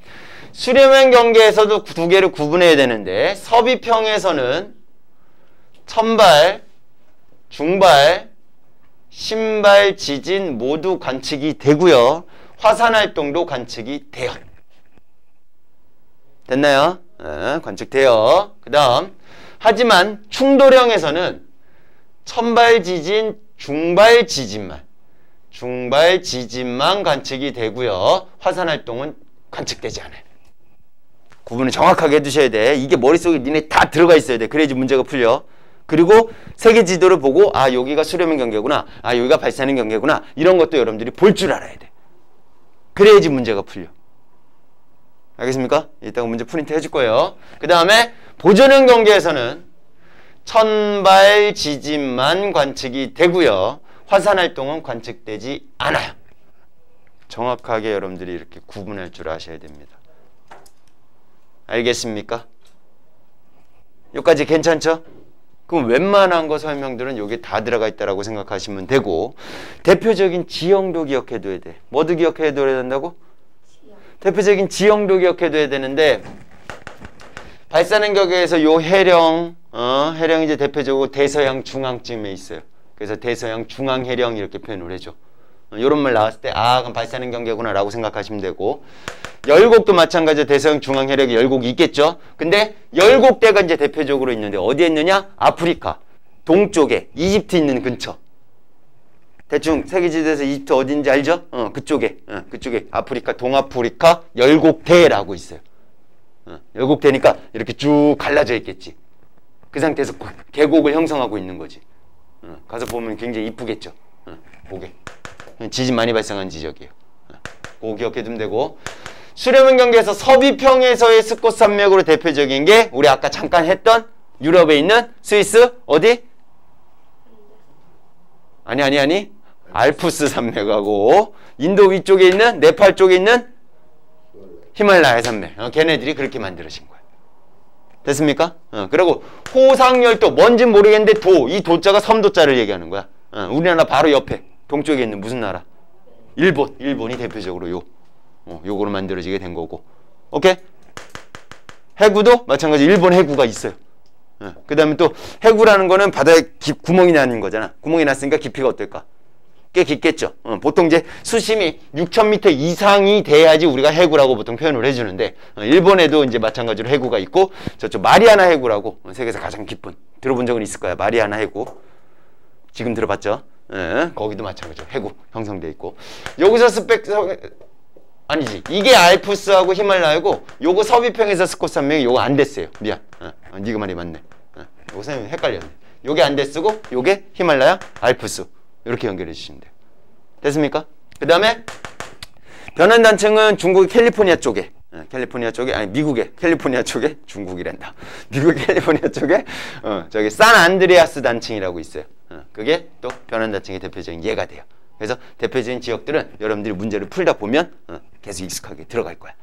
수렴형 경계에서도 두 개를 구분해야 되는데, 섭입형에서는 천발, 중발, 심발 지진 모두 관측이 되고요. 화산 활동도 관측이 돼요. 됐나요? 관측돼요. 그 다음, 하지만 충돌형에서는 천발 지진, 중발 지진만 관측이 되고요. 화산 활동은 관측되지 않아요. 구분을 정확하게 해두셔야 돼. 이게 머릿속에 니네 다 들어가 있어야 돼. 그래야지 문제가 풀려. 그리고 세계 지도를 보고 아 여기가 수렴의 경계구나. 아 여기가 발산의 경계구나. 이런 것도 여러분들이 볼 줄 알아야 돼. 그래야지 문제가 풀려. 알겠습니까? 이따가 문제 프린트 해줄 거예요. 그 다음에 보존형 경계에서는 천발 지진만 관측이 되고요. 화산 활동은 관측되지 않아요. 정확하게 여러분들이 이렇게 구분할 줄 아셔야 됩니다. 알겠습니까? 여기까지 괜찮죠? 그럼 웬만한 거 설명들은 여기 다 들어가 있다라고 생각하시면 되고 대표적인 지형도 기억해둬야 돼. 뭐도 기억해둬야 된다고? 대표적인 지형도 기억해둬야 되는데 발산형 경계에서 요 해령이 이제 대표적으로 대서양 중앙쯤에 있어요. 그래서 대서양 중앙 해령 이렇게 표현을 해줘. 요런 말 나왔을 때 아 그럼 발산형 경계구나 라고 생각하시면 되고 열곡도 마찬가지로 대서양 중앙 해력에 열곡이 있겠죠. 근데 열곡대가 이제 대표적으로 있는데 어디에 있느냐? 아프리카 동쪽에 이집트 있는 근처. 대충 세계지도에서 이집트 어딘지 알죠? 그쪽에 아프리카 동아프리카 열곡대라고 있어요. 열곡대니까 이렇게 쭉 갈라져 있겠지. 그 상태에서 계곡을 형성하고 있는 거지. 가서 보면 굉장히 이쁘겠죠. 보게. 지진 많이 발생한 지역이에요. 그거 기억해두면 되고 수렴형 경계에서 서비평에서의 스코트 산맥으로 대표적인 게 우리 아까 잠깐 했던 유럽에 있는 스위스 어디? 아니 알프스 산맥하고 인도 위쪽에 있는 네팔 쪽에 있는 히말라야 산맥. 걔네들이 그렇게 만들어진 거야. 됐습니까? 그리고 호상열도 뭔진 모르겠는데 이 도자가 섬도자를 얘기하는 거야. 우리나라 바로 옆에 동쪽에 있는 무슨 나라? 일본이 대표적으로 요거로 만들어지게 된 거고. 오케이? 해구도 마찬가지 일본 해구가 있어요. 그 다음에 또 해구라는 거는 바다에 구멍이 나는 거잖아. 구멍이 났으니까 깊이가 어떨까? 꽤 깊겠죠. 보통 이제 수심이 6,000m 이상이 돼야지 우리가 해구라고 보통 표현을 해주는데 일본에도 이제 마찬가지로 해구가 있고 저쪽 마리아나 해구라고 세계에서 가장 깊은 들어본 적은 있을 거야. 마리아나 해구. 지금 들어봤죠? 거기도 마찬가지로 해구 형성돼 있고 여기서 아니지 이게 알프스하고 히말라야고 요거 서비평에서 스코트 산맥이 요거 안 됐어요. 미안. 네가 말이 맞네. 요거 선생님 헷갈렸네. 요게 안 됐고 요게 히말라야 알프스 이렇게 연결해 주시면 돼요. 됐습니까? 그 다음에 변환단층은 중국 캘리포니아 쪽에 미국의 캘리포니아 쪽에 중국이란다. 미국 캘리포니아 쪽에 저기 산안드레아스 단층이라고 있어요. 그게 또 변환단층의 대표적인 예가 돼요. 그래서 대표적인 지역들은 여러분들이 문제를 풀다 보면 계속 익숙하게 들어갈 거야.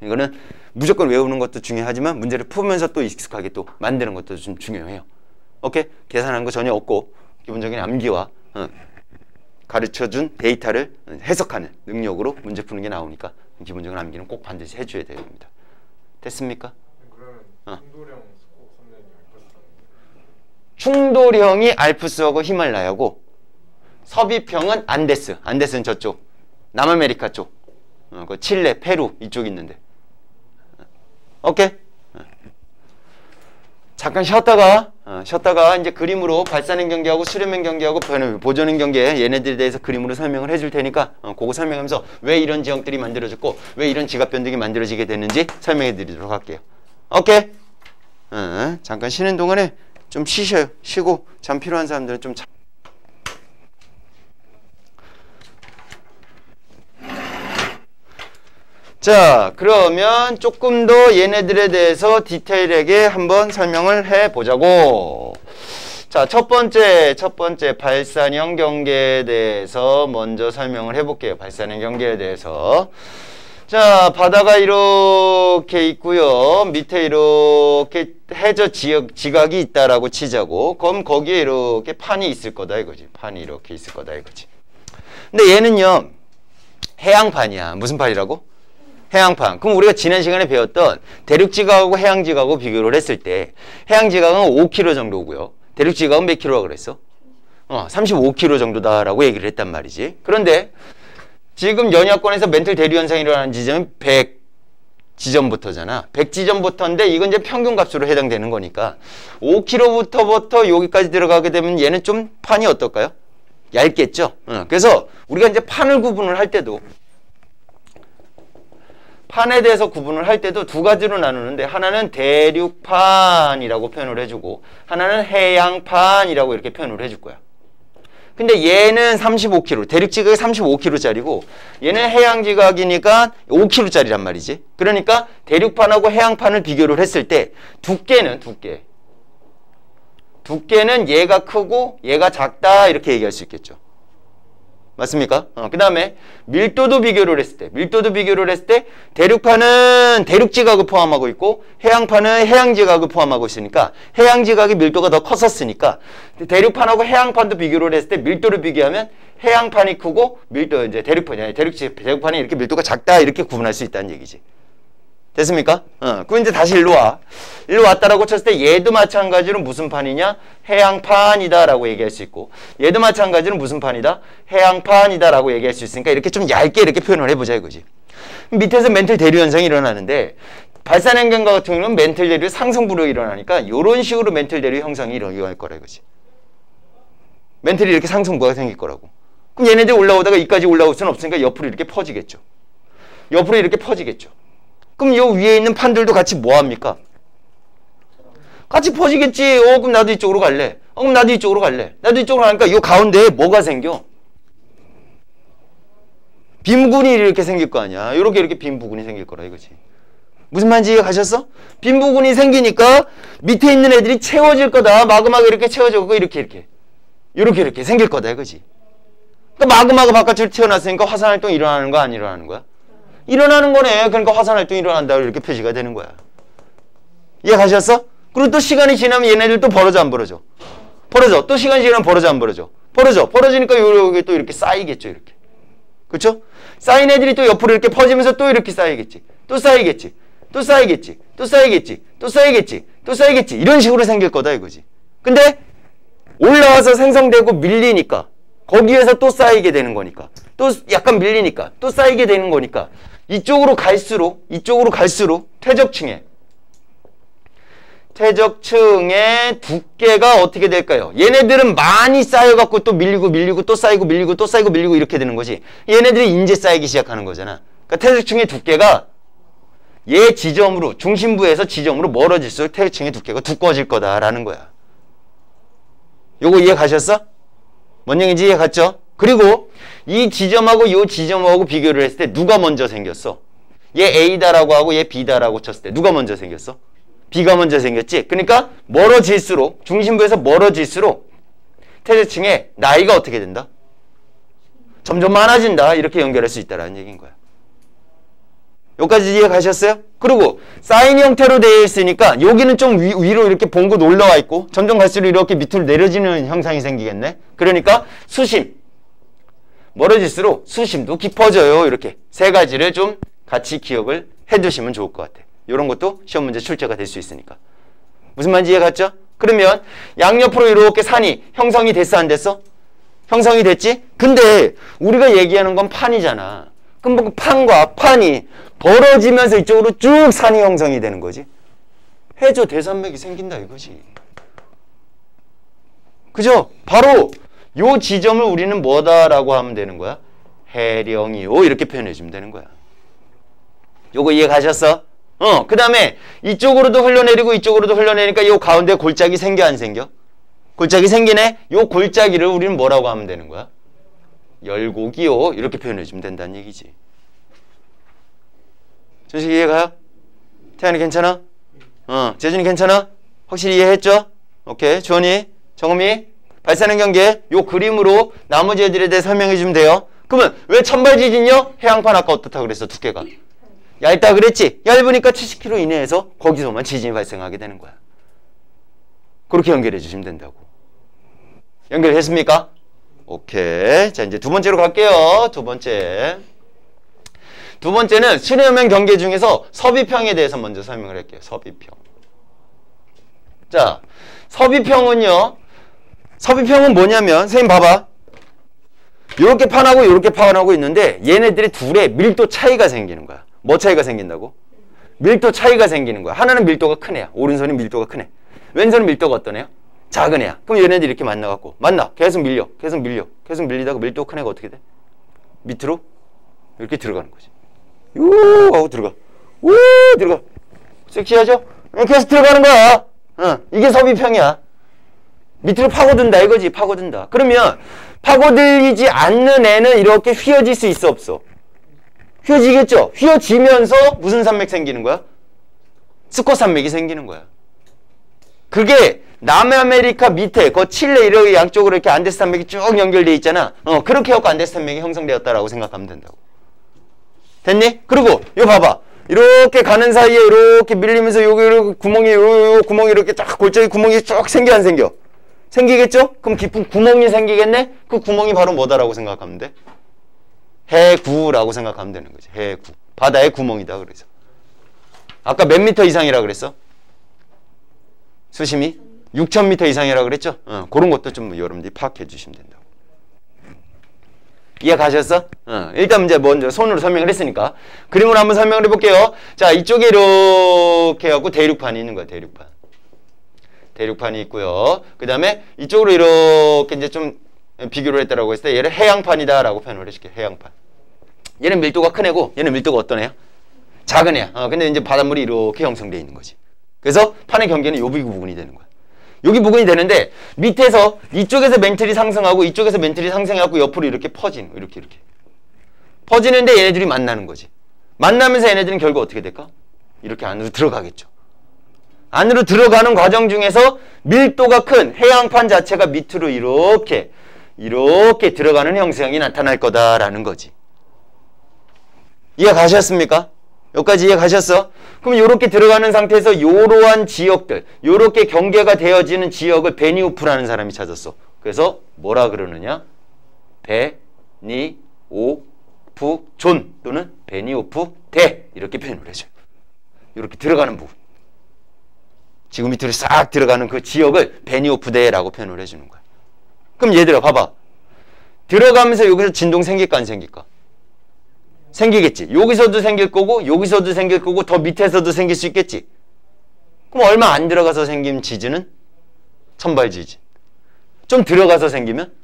이거는 무조건 외우는 것도 중요하지만 문제를 풀면서 또 익숙하게 또 만드는 것도 좀 중요해요. 오케이? 계산하는 거 전혀 없고 기본적인 암기와 가르쳐준 데이터를 해석하는 능력으로 문제 푸는 게 나오니까 기본적인 암기는 꼭 반드시 해줘야 됩니다. 됐습니까? 그러면 충돌형 스코어 선명이 알프스. 충돌형이 알프스하고 히말라야고 서비평은 안데스. 안데스는 저쪽 남아메리카 쪽. 그 칠레, 페루 이쪽 있는데. 오케이? 잠깐 쉬었다가 이제 그림으로 발산형 경계하고 수렴형 경계하고 보존형 경계 얘네들에 대해서 그림으로 설명을 해줄 테니까 그거 설명하면서 왜 이런 지형들이 만들어졌고 왜 이런 지각 변동이 만들어지게 됐는지 설명해 드리도록 할게요. 오케이? 잠깐 쉬는 동안에 좀 쉬셔요. 쉬고 잠 필요한 사람들은 좀 자, 그러면 조금 더 얘네들에 대해서 디테일하게 한번 설명을 해보자고. 자, 첫 번째 발산형 경계에 대해서 먼저 설명을 해볼게요. 발산형 경계에 대해서. 자, 바다가 이렇게 있고요. 밑에 이렇게 해저 지각이 있다라고 치자고. 그럼 거기에 이렇게 판이 있을 거다 이거지. 판이 이렇게 있을 거다 이거지. 근데 얘는요, 해양판이야. 무슨 판이라고? 해양판. 그럼 우리가 지난 시간에 배웠던 대륙지각하고 해양지각하고 비교를 했을 때 해양지각은 5km 정도고요. 대륙지각은 몇 킬로라고 그랬어? 35km 정도다라고 얘기를 했단 말이지. 그런데 지금 연야권에서 멘틀 대류 현상이 일어나는 지점은 100지점부터잖아. 100지점부터인데 이건 이제 평균값으로 해당되는 거니까 5km부터 여기까지 들어가게 되면 얘는 좀 판이 어떨까요? 얇겠죠. 그래서 우리가 이제 판을 구분을 할 때도 판에 대해서 구분을 할 때도 두 가지로 나누는데 하나는 대륙판이라고 표현을 해주고 하나는 해양판이라고 이렇게 표현을 해줄 거야. 근데 얘는 35km, 대륙지각이 35km짜리고 얘는 해양지각이니까 5km짜리란 말이지. 그러니까 대륙판하고 해양판을 비교를 했을 때 두께는 얘가 크고 얘가 작다 이렇게 얘기할 수 있겠죠. 맞습니까? 그 다음에 밀도도 비교를 했을 때 대륙판은 대륙지각을 포함하고 있고 해양판은 해양지각을 포함하고 있으니까 해양지각의 밀도가 더 컸었으니까 대륙판하고 해양판도 비교를 했을 때 밀도를 비교하면 해양판이 크고 밀도 이제 대륙판이 이렇게 밀도가 작다 이렇게 구분할 수 있다는 얘기지. 됐습니까? 그럼 이제 다시 일로 와. 일로 왔다라고 쳤을 때 얘도 마찬가지로 무슨 판이냐? 해양판이다라고 얘기할 수 있고 얘도 마찬가지로 무슨 판이다? 해양판이다라고 얘기할 수 있으니까 이렇게 좀 얇게 이렇게 표현을 해보자 이거지. 밑에서 멘틀 대류 현상이 일어나는데 발산행경과 같은 경우는 멘틀 대류 상승부로 일어나니까 이런 식으로 멘틀 대류 형성이 일어날 거라 이거지. 멘틀이 이렇게 상승부가 생길 거라고. 그럼 얘네들이 올라오다가 이까지 올라올 수는 없으니까 옆으로 이렇게 퍼지겠죠. 그럼 요 위에 있는 판들도 같이 뭐합니까? 같이 퍼지겠지. 그럼 나도 이쪽으로 갈래. 그럼 나도 이쪽으로 갈래. 나도 이쪽으로 가니까 요 가운데에 뭐가 생겨? 빈부군이 이렇게 생길 거 아니야. 이렇게 빈부군이 생길 거라 이거지. 무슨 말인지 이해 가셨어? 빈부군이 생기니까 밑에 있는 애들이 채워질 거다. 마그마가 이렇게 채워지고 이렇게 생길 거다 이거지. 그러니까 마그마가 바깥으로 튀어나왔으니까 화산활동이 일어나는 거 안 일어나는 거야? 일어나는 거네. 그러니까 화산활동이 일어난다고 이렇게 표시가 되는 거야. 이해 가셨어? 그리고 또 시간이 지나면 얘네들 또 벌어져 안 벌어져? 벌어져. 또 시간이 지나면 벌어져 안 벌어져? 벌어지니까 여기 또 이렇게 쌓이겠죠. 이렇게. 그렇죠? 쌓인 애들이 또 옆으로 이렇게 퍼지면서 또 이렇게 쌓이겠지. 또 쌓이겠지. 이런 식으로 생길 거다 이거지. 근데 올라와서 생성되고 밀리니까 거기에서 또 쌓이게 되는 거니까 또 약간 밀리니까 또 쌓이게 되는 거니까 이쪽으로 갈수록 퇴적층의 두께가 어떻게 될까요? 얘네들은 많이 쌓여갖고 또 밀리고 또 쌓이고 밀리고 이렇게 되는 거지. 얘네들이 이제 쌓이기 시작하는 거잖아. 그러니까 퇴적층의 두께가 얘 지점으로 중심부에서 지점으로 멀어질수록 퇴적층의 두께가 두꺼워질 거다라는 거야. 요거 이해 가셨어? 뭔 얘기인지 이해 갔죠? 그리고 이 지점하고 이 지점하고 비교를 했을 때 누가 먼저 생겼어? 얘 A다라고 하고 얘 B다라고 쳤을 때 누가 먼저 생겼어? B가 먼저 생겼지? 그러니까 멀어질수록 중심부에서 멀어질수록 퇴적층의 나이가 어떻게 된다? 점점 많아진다. 이렇게 연결할 수 있다는 얘기인 거야. 여기까지 이해 가셨어요? 그리고 사인 형태로 되어 있으니까 여기는 좀 위로 이렇게 봉긋 올라와 있고 점점 갈수록 이렇게 밑으로 내려지는 형상이 생기겠네. 그러니까 수심 멀어질수록 수심도 깊어져요. 이렇게 세 가지를 좀 같이 기억을 해두시면 좋을 것 같아. 이런 것도 시험 문제 출제가 될 수 있으니까. 무슨 말인지 이해 갔죠? 그러면 양옆으로 이렇게 산이 형성이 됐어 안 됐어? 형성이 됐지? 근데 우리가 얘기하는 건 판이잖아. 그럼 판과 판이 벌어지면서 이쪽으로 쭉 산이 형성이 되는 거지. 해저 대산맥이 생긴다 이거지. 그죠? 바로 요 지점을 우리는 뭐다라고 하면 되는 거야? 해령이요. 이렇게 표현해 주면 되는 거야. 요거 이해 가셨어? 그 다음에 이쪽으로도 흘러내리고 이쪽으로도 흘러내리니까 요 가운데 골짜기 생겨 안 생겨? 골짜기 생기네? 요 골짜기를 우리는 뭐라고 하면 되는 거야? 열곡이요. 이렇게 표현해 주면 된다는 얘기지. 준식이 이해가요? 태연이 괜찮아? 재준이 괜찮아? 확실히 이해했죠? 오케이. 주원이, 정음이, 발산행 경계 요 그림으로 나머지 애들에 대해 설명해 주면 돼요. 그러면 왜 천발지진이요? 해양판 아까 어떻다 그랬어? 두께가 얇다 그랬지? 얇으니까 70km 이내에서 거기서만 지진이 발생하게 되는 거야. 그렇게 연결해 주시면 된다고. 연결했습니까? 오케이. 자, 이제 두 번째로 갈게요. 두 번째는 수렴형 경계 중에서 서비평에 대해서 먼저 설명을 할게요. 서비평. 자, 서비평은 뭐냐면, 선생님 봐봐. 요렇게 판하고 요렇게 판하고 있는데, 얘네들이 둘의 밀도 차이가 생기는 거야. 뭐 차이가 생긴다고? 밀도 차이가 생기는 거야. 하나는 밀도가 큰 애야. 오른손이 밀도가 큰 애. 왼손은 밀도가 어떤 애야? 작은 애야. 그럼 얘네들이 이렇게 만나갖고 계속 밀리다가 밀도가 큰 애가 어떻게 돼? 밑으로 이렇게 들어가는 거지. 요 하고 들어가. 오 들어가. 섹시하죠? 계속 들어가는 거야. 이게 섭입형이야. 밑으로 파고든다 이거지. 파고든다. 그러면 파고들지 않는 애는 이렇게 휘어질 수 있어 없어? 휘어지겠죠? 휘어지면서 무슨 산맥 생기는 거야? 스쿼트 산맥이 생기는 거야. 그게 남아메리카 밑에 그 칠레 이렇게 양쪽으로 이렇게 안데스 산맥이 쭉 연결돼 있잖아. 그렇게 해갖고 안데스 산맥이 형성되었다라고 생각하면 된다고. 됐니? 그리고 이거 봐봐. 이렇게 가는 사이에 이렇게 밀리면서 여기 이렇게 구멍이 요 구멍이 이렇게 쫙 골짜기 구멍이 쭉 생겨 안 생겨? 생기겠죠? 그럼 깊은 구멍이 생기겠네? 그 구멍이 바로 뭐다라고 생각하면 돼? 해구라고 생각하면 되는 거지. 해구. 바다의 구멍이다 그래서. 아까 몇 미터 이상이라 그랬어? 수심이? 6,000m 이상이라 그랬죠? 그런 것도 좀 여러분들이 파악해 주시면 된다고. 이해 가셨어? 일단 이제 먼저 손으로 설명을 했으니까 그림으로 한번 설명을 해볼게요. 자, 이쪽에 이렇게 해갖고 대륙판이 있는 거야. 대륙판이 있고요. 그 다음에 이쪽으로 이렇게 이제 좀 비교를 했다라고 했을 때 얘를 해양판이다 라고 표현을 해줄게. 해양판. 얘는 밀도가 큰 애고 얘는 밀도가 어떤 애야? 작은 애야. 근데 이제 바닷물이 이렇게 형성되어 있는 거지. 그래서 판의 경계는 요 부분이 되는 거야. 여기 부분이 되는데 밑에서 이쪽에서 멘틀이 상승하고 이쪽에서 멘틀이 상승해갖고 옆으로 이렇게 퍼지는 거. 이렇게 퍼지는데 얘네들이 만나는 거지. 만나면서 얘네들은 결국 어떻게 될까? 이렇게 안으로 들어가겠죠. 안으로 들어가는 과정 중에서 밀도가 큰 해양판 자체가 밑으로 이렇게 들어가는 형성이 나타날 거다라는 거지. 이해 가셨습니까? 여기까지 이해 가셨어? 그럼 이렇게 들어가는 상태에서 이러한 지역들, 이렇게 경계가 되어지는 지역을 베니오프라는 사람이 찾았어. 그래서 뭐라 그러느냐? 베니오프 존 또는 베니오프 대 이렇게 표현을 해줘요. 이렇게 들어가는 부분. 지구 밑으로 싹 들어가는 그 지역을 베니오프 대라고 표현을 해주는 거야. 그럼 얘들아 봐봐. 들어가면서 여기서 진동 생길까 안 생길까? 생기겠지. 여기서도 생길 거고 여기서도 생길 거고 더 밑에서도 생길 수 있겠지. 그럼 얼마 안 들어가서 생긴 지진은 천발 지진. 좀 들어가서 생기면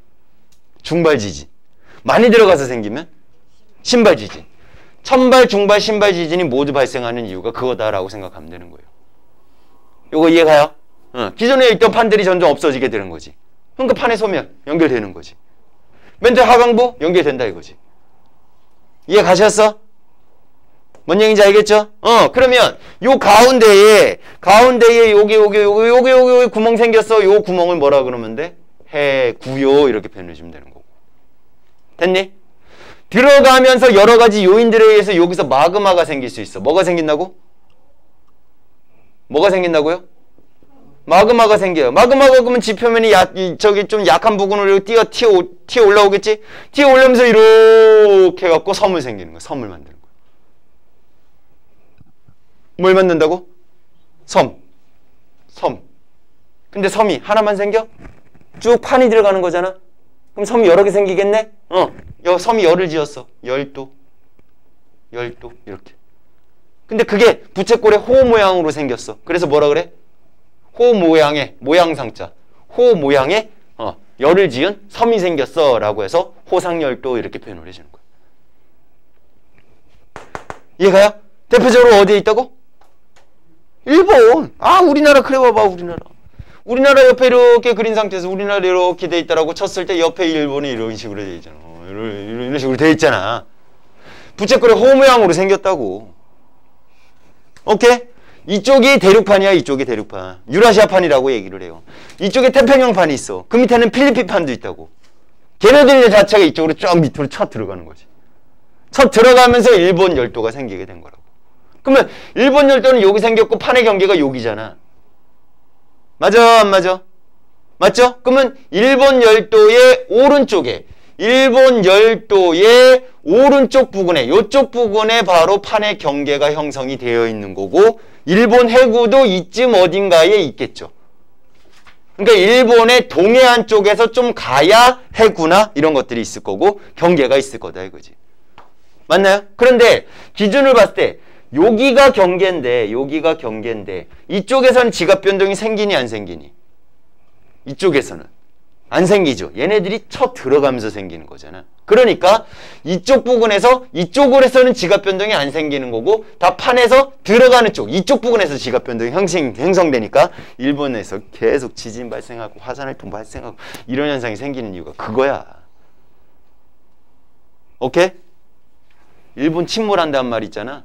중발 지진. 많이 들어가서 생기면 신발 지진. 천발, 중발, 신발 지진이 모두 발생하는 이유가 그거다라고 생각하면 되는 거예요. 요거 이해가요? 기존에 있던 판들이 점점 없어지게 되는 거지. 그러니까 판의 소멸 연결되는 거지. 멘틀 하강부 연결된다 이거지. 이해 가셨어? 뭔 얘기인지 알겠죠? 그러면 요 가운데에 여기 구멍 생겼어. 요 구멍을 뭐라 그러면 돼? 해구요 이렇게 표현해 주면 되는 거고. 됐니? 들어가면서 여러 가지 요인들에 의해서 여기서 마그마가 생길 수 있어. 뭐가 생긴다고? 뭐가 생긴다고요? 마그마가 생겨요. 마그마가 그러면 지표면이 저기 좀 약한 부분으로 튀어 올라오겠지? 튀어 올라오면서 이렇게 해갖고 섬을 생기는 거야. 섬을 만드는 거야. 뭘 만든다고? 섬. 근데 섬이 하나만 생겨? 쭉 판이 들어가는 거잖아? 그럼 섬이 여러 개 생기겠네? 섬이 열을 지었어. 열도 이렇게. 근데 그게 부채꼴의 호 모양으로 생겼어. 그래서 뭐라 그래? 호 모양의 모양상자. 호 모양의 열을 지은 섬이 생겼어 라고 해서 호상열도 이렇게 표현을 해주는 거야. 이해가요? 대표적으로 어디에 있다고? 일본. 우리나라 그래 봐봐. 우리나라 옆에 이렇게 그린 상태에서 우리나라 이렇게 돼 있다라고 쳤을 때 옆에 일본이 이런 식으로 돼 있잖아. 이런 식으로 돼 있잖아. 부채꼴의 호 모양으로 생겼다고. 오케이? 이쪽이 대륙판이야. 이쪽이 대륙판. 유라시아판이라고 얘기를 해요. 이쪽에 태평양판이 있어. 그 밑에는 필리핀판도 있다고. 걔네들 자체가 이쪽으로 쫙 밑으로 쳐 들어가는 거지. 쳐 들어가면서 일본 열도가 생기게 된 거라고. 그러면 일본 열도는 여기 생겼고 판의 경계가 여기잖아. 맞아 안 맞아? 맞죠? 그러면 일본 열도의 오른쪽 부분에 이쪽 부분에 바로 판의 경계가 형성이 되어 있는 거고 일본 해구도 이쯤 어딘가에 있겠죠. 그러니까 일본의 동해안 쪽에서 좀 가야 해구나 이런 것들이 있을 거고 경계가 있을 거다 이거지. 맞나요? 그런데 기준을 봤을 때 여기가 경계인데 이쪽에서는 지각 변동이 생기니 안 생기니? 이쪽에서는 안 생기죠. 얘네들이 쳐 들어가면서 생기는 거잖아. 그러니까 이쪽 부분에서 이쪽으로서는 지각 변동이 안 생기는 거고 다 판에서 들어가는 쪽 이쪽 부분에서 지각 변동이 형성되니까 일본에서 계속 지진 발생하고 화산활동 발생하고 이런 현상이 생기는 이유가 그거야. 오케이? 일본 침몰한다는 말 있잖아.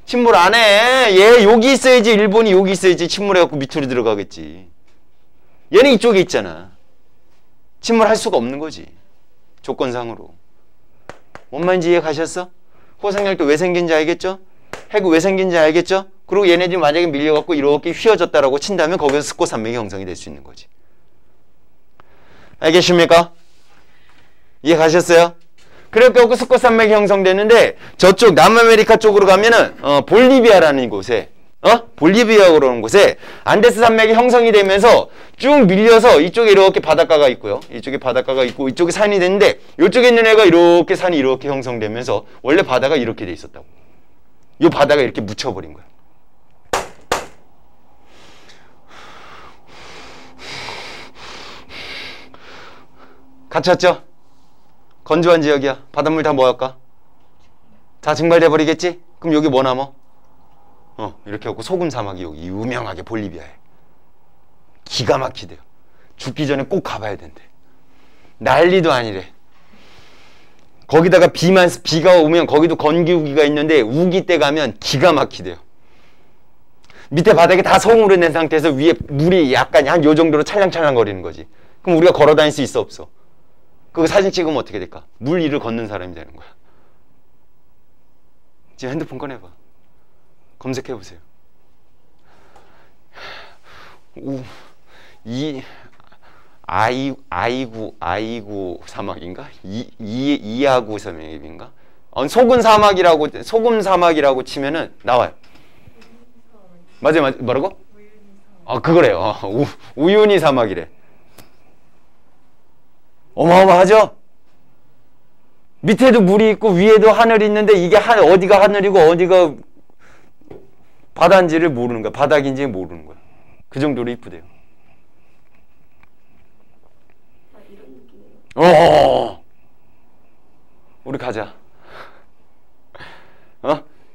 침몰 안 해. 얘 여기 있어야지. 일본이 여기 있어야지. 침몰해갖고 밑으로 들어가겠지. 얘는 이쪽에 있잖아. 침몰할 수가 없는 거지. 조건상으로. 뭔 말인지 이해 가셨어? 호상열도 왜 생긴지 알겠죠? 해구 왜 생긴지 알겠죠? 그리고 얘네들이 만약에 밀려갖고 이렇게 휘어졌다라고 친다면 거기서 스콧 산맥이 형성이 될 수 있는 거지. 알겠습니까? 이해 가셨어요? 그래갖고 스콧 산맥이 형성되는데 저쪽 남아메리카 쪽으로 가면은 볼리비아라는 곳에 볼리비아 그러는 곳에 안데스 산맥이 형성이 되면서 쭉 밀려서 이쪽에 이렇게 바닷가가 있고요. 이쪽에 바닷가가 있고 이쪽에 산이 됐는데 이쪽에 있는 애가 이렇게 산이 이렇게 형성되면서 원래 바다가 이렇게 돼 있었다고. 이 바다가 이렇게 묻혀버린 거야. 갇혔죠? 건조한 지역이야. 바닷물 다 뭐 할까? 다 증발돼 버리겠지? 그럼 여기 뭐 남어? 이렇게 하고 소금 사막이 여기 유명하게 볼리비아에 기가 막히대요. 죽기 전에 꼭 가봐야 된대. 난리도 아니래. 거기다가 비가 오면 거기도 건기우기가 있는데 우기 때 가면 기가 막히대요. 밑에 바닥에 다 소금으로 낸 상태에서 위에 물이 약간 한 요 정도로 찰랑찰랑 거리는 거지. 그럼 우리가 걸어 다닐 수 있어 없어? 그거 사진 찍으면 어떻게 될까? 물 위를 걷는 사람이 되는 거야. 지금 핸드폰 꺼내봐. 검색해보세요. 아이구 사막인가? 이아구 사막인가? 소금 사막이라고 치면은 나와요. 맞아요. 뭐라고? 그거래요. 우유니 사막이래. 어마어마하죠? 밑에도 물이 있고 위에도 하늘이 있는데 이게 어디가 하늘이고 어디가 바다인지를 모르는 거야. 바닥인지 모르는 거야. 그 정도로 이쁘대요. 이런 느낌이에요. 우리 가자.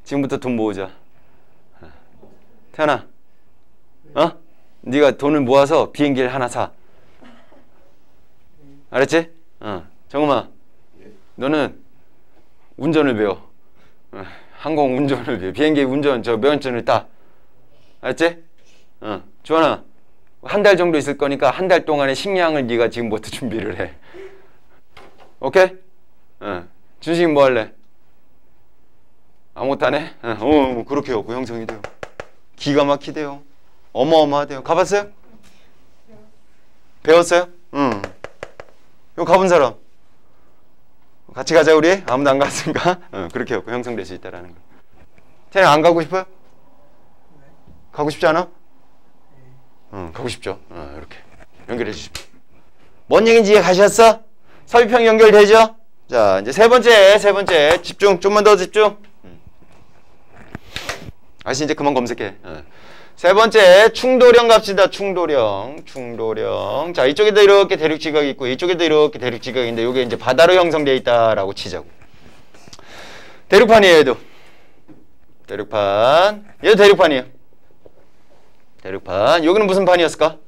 지금부터 돈 모으자. 태연아, 네가 돈을 모아서 비행기를 하나 사. 알았지? 정음아, 너는 운전을 배워. 항공 운전을 배워. 비행기 운전 면허증을 따. 알았지? 주원아, 한 달 정도 있을 거니까 한 달 동안의 식량을 네가 지금부터 준비를 해. 오케이? 준식이 뭐 할래? 아무것도 안 해? 그렇게 해갖고 형성이 돼요. 기가 막히대요. 어마어마하대요. 가봤어요? 배웠어요? 이거 가본 사람? 같이 가자 우리? 아무도 안 갔으니까. 그렇게 해갖고 형성될 수 있다라는 거. 태양 안 가고 싶어요? 가고 싶지 않아? 가고 싶죠. 이렇게 연결해 주십시오. 뭔 얘기인지 이해 가셨어? 섭입형 연결되죠? 자, 이제 세 번째 집중. 좀만 더 집중. 아시 이제 그만 검색해. 세 번째 충돌형 갑시다. 충돌형. 자, 이쪽에도 이렇게 대륙 지각이 있고 이쪽에도 이렇게 대륙 지각인데 이게 이제 바다로 형성되어 있다라고 치자고. 대륙판이에요, 얘도. 대륙판. 얘도 대륙판이에요. 대륙판. 여기는 무슨 판이었을까?